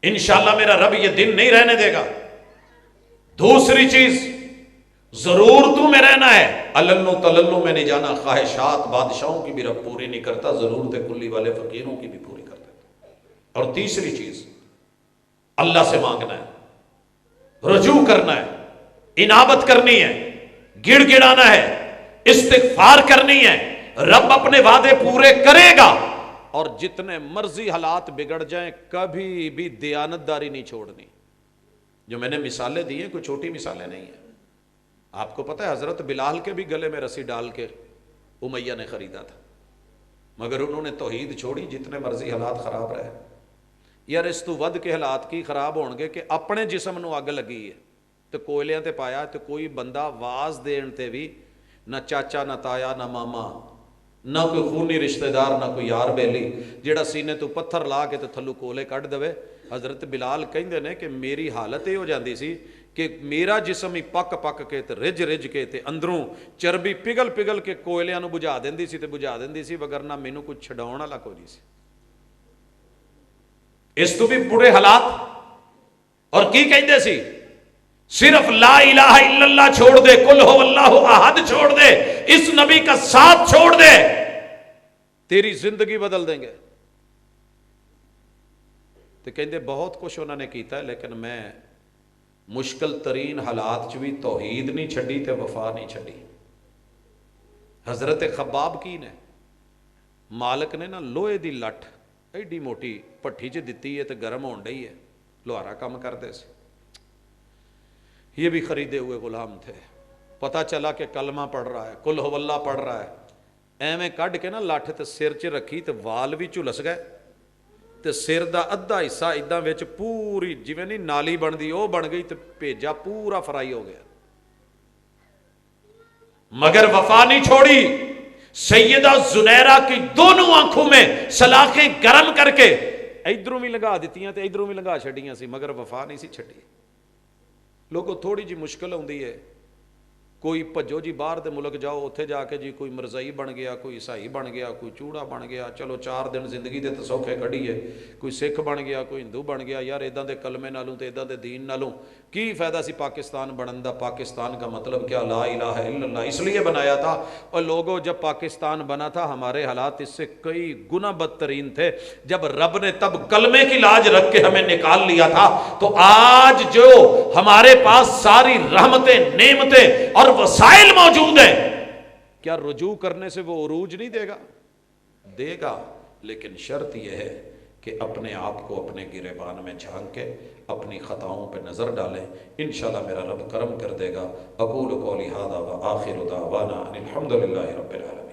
Speaker 1: انشاءاللہ میرا رب یہ دن نہیں رہنے دے گا. دوسری چیز، ضرورتوں میں رہنا ہے، علنو تللو میں نہیں جانا. خواہشات بادشاہوں کی بھی رب پوری نہیں کرتا، ضرورت کلی والے فقیروں کی بھی پوری کر دیتا. اور تیسری چیز، اللہ سے مانگنا ہے، رجوع کرنا ہے، انابت کرنی ہے، گڑ گڑانا ہے، استغفار کرنی ہے. رب اپنے وعدے پورے کرے گا. اور جتنے مرضی حالات بگڑ جائیں کبھی بھی دیانتداری نہیں چھوڑنی. جو میں نے مثالیں دی ہیں کوئی چھوٹی مثالیں نہیں ہیں. آپ کو پتہ ہے حضرت بلال کے بھی گلے میں رسی ڈال کے امیہ نے خریدا تھا، مگر انہوں نے توحید چھوڑی جتنے مرضی حالات خراب رہے. یار اس تو ود کے حالات کی خراب ہون گے کہ اپنے جسم نو اگ لگی ہے تو کوئلیاں تے پایا تو کوئی بندہ واز دین تے بھی نہ چاچا نہ تایا نہ ماما نہ کوئی خونی رشتہ دار نہ کوئی یار بیلی جیڑا سینے تو پتھر لا کے تو تھلو کولے کٹ دے۔ حضرت بلال کہندے نے کہ میری حالت یہ ہو جاندی سی کہ میرا جسم ہی پک پک کے تے رج رج کے تے اندروں چربی پگھل پگھل کے کوئلیاں نو بجھا دیندی سی تے بجھا دیندی سی، وگرنہ مینوں کچھ چھڈاون والا کوئی نہیں سی۔ اس تو بھی برے حالات، اور کی کہندے سی؟ صرف لا الہ الا اللہ چھوڑ دے، قل ہو اللہ احد چھوڑ دے، اس نبی کا ساتھ چھوڑ دے، تیری زندگی بدل دیں گے۔ تو کہندے بہت کچھ انہوں نے کیتا ہے، لیکن میں مشکل ترین حالات چ بھی توحید نہیں چھڈی تے وفا نہیں چھڈی۔ حضرت خباب کی نے مالک نے نا لوہے دی لٹ ایڈی موٹی پٹھی چ دتی ہے تے گرم ہون ڈئی ہے، لوہارا کام کرتے سے، یہ بھی خریدے ہوئے غلام تھے۔ پتہ چلا کہ کلمہ پڑھ رہا ہے، قل ہو اللہ پڑھ رہا ہے، ایویں کڈ کے نا لٹ تے سر چ رکھی تے وال بھی جھلس گئے تے سر دا ادھا حصہ اداں وچ پوری جویں نہیں نالی بندی او بن گئی تے بھیجا پورا فرائی ہو گیا، مگر وفا نہیں چھوڑی۔ سیدہ زنیرہ کی دونوں آنکھوں میں سلاخیں گرم کر کے ادھروں بھی لگا دیتیاں تے ادھروں بھی لگا چھڑیاں سی، مگر وفا نہیں سی چھڑی۔ لوگوں تھوڑی جی مشکل ہوندی ہے، کوئی بھجو جی باہر دے ملک جاؤ، اتنے جا کے جی کوئی مرزائی بن گیا، کوئی عیسائی بن گیا، کوئی چوڑا بن گیا، چلو 4 دن زندگی دے تو سوکھے کھڑی ہے، کوئی سکھ بن گیا، کوئی ہندو بن گیا، یار اداں دے کلمے نالوں تے اداں دے دین نالوں کی فائدہ سی پاکستان بنن دا؟ پاکستان کا مطلب کیا؟ لا الہ الا اللہ اس لیے بنایا تھا۔ اور لوگوں جب پاکستان بنا تھا ہمارے حالات اس سے کئی گنا بدترین تھے، جب رب نے تب کلمے کی لاج رکھ کے ہمیں نکال لیا تھا، تو آج جو ہمارے پاس ساری رحمتیں نعمتیں اور وسائل موجود ہیں، کیا رجوع کرنے سے وہ عروج نہیں دے گا؟ دے گا، لیکن شرط یہ ہے کہ اپنے آپ کو اپنے گریبان میں جھانک کے اپنی خطاؤں پہ نظر ڈالیں، انشاءاللہ میرا رب کرم کر دے گا۔ اقول قولی ھذا وآخر دعوانا ان الحمد للہ رب العالمین۔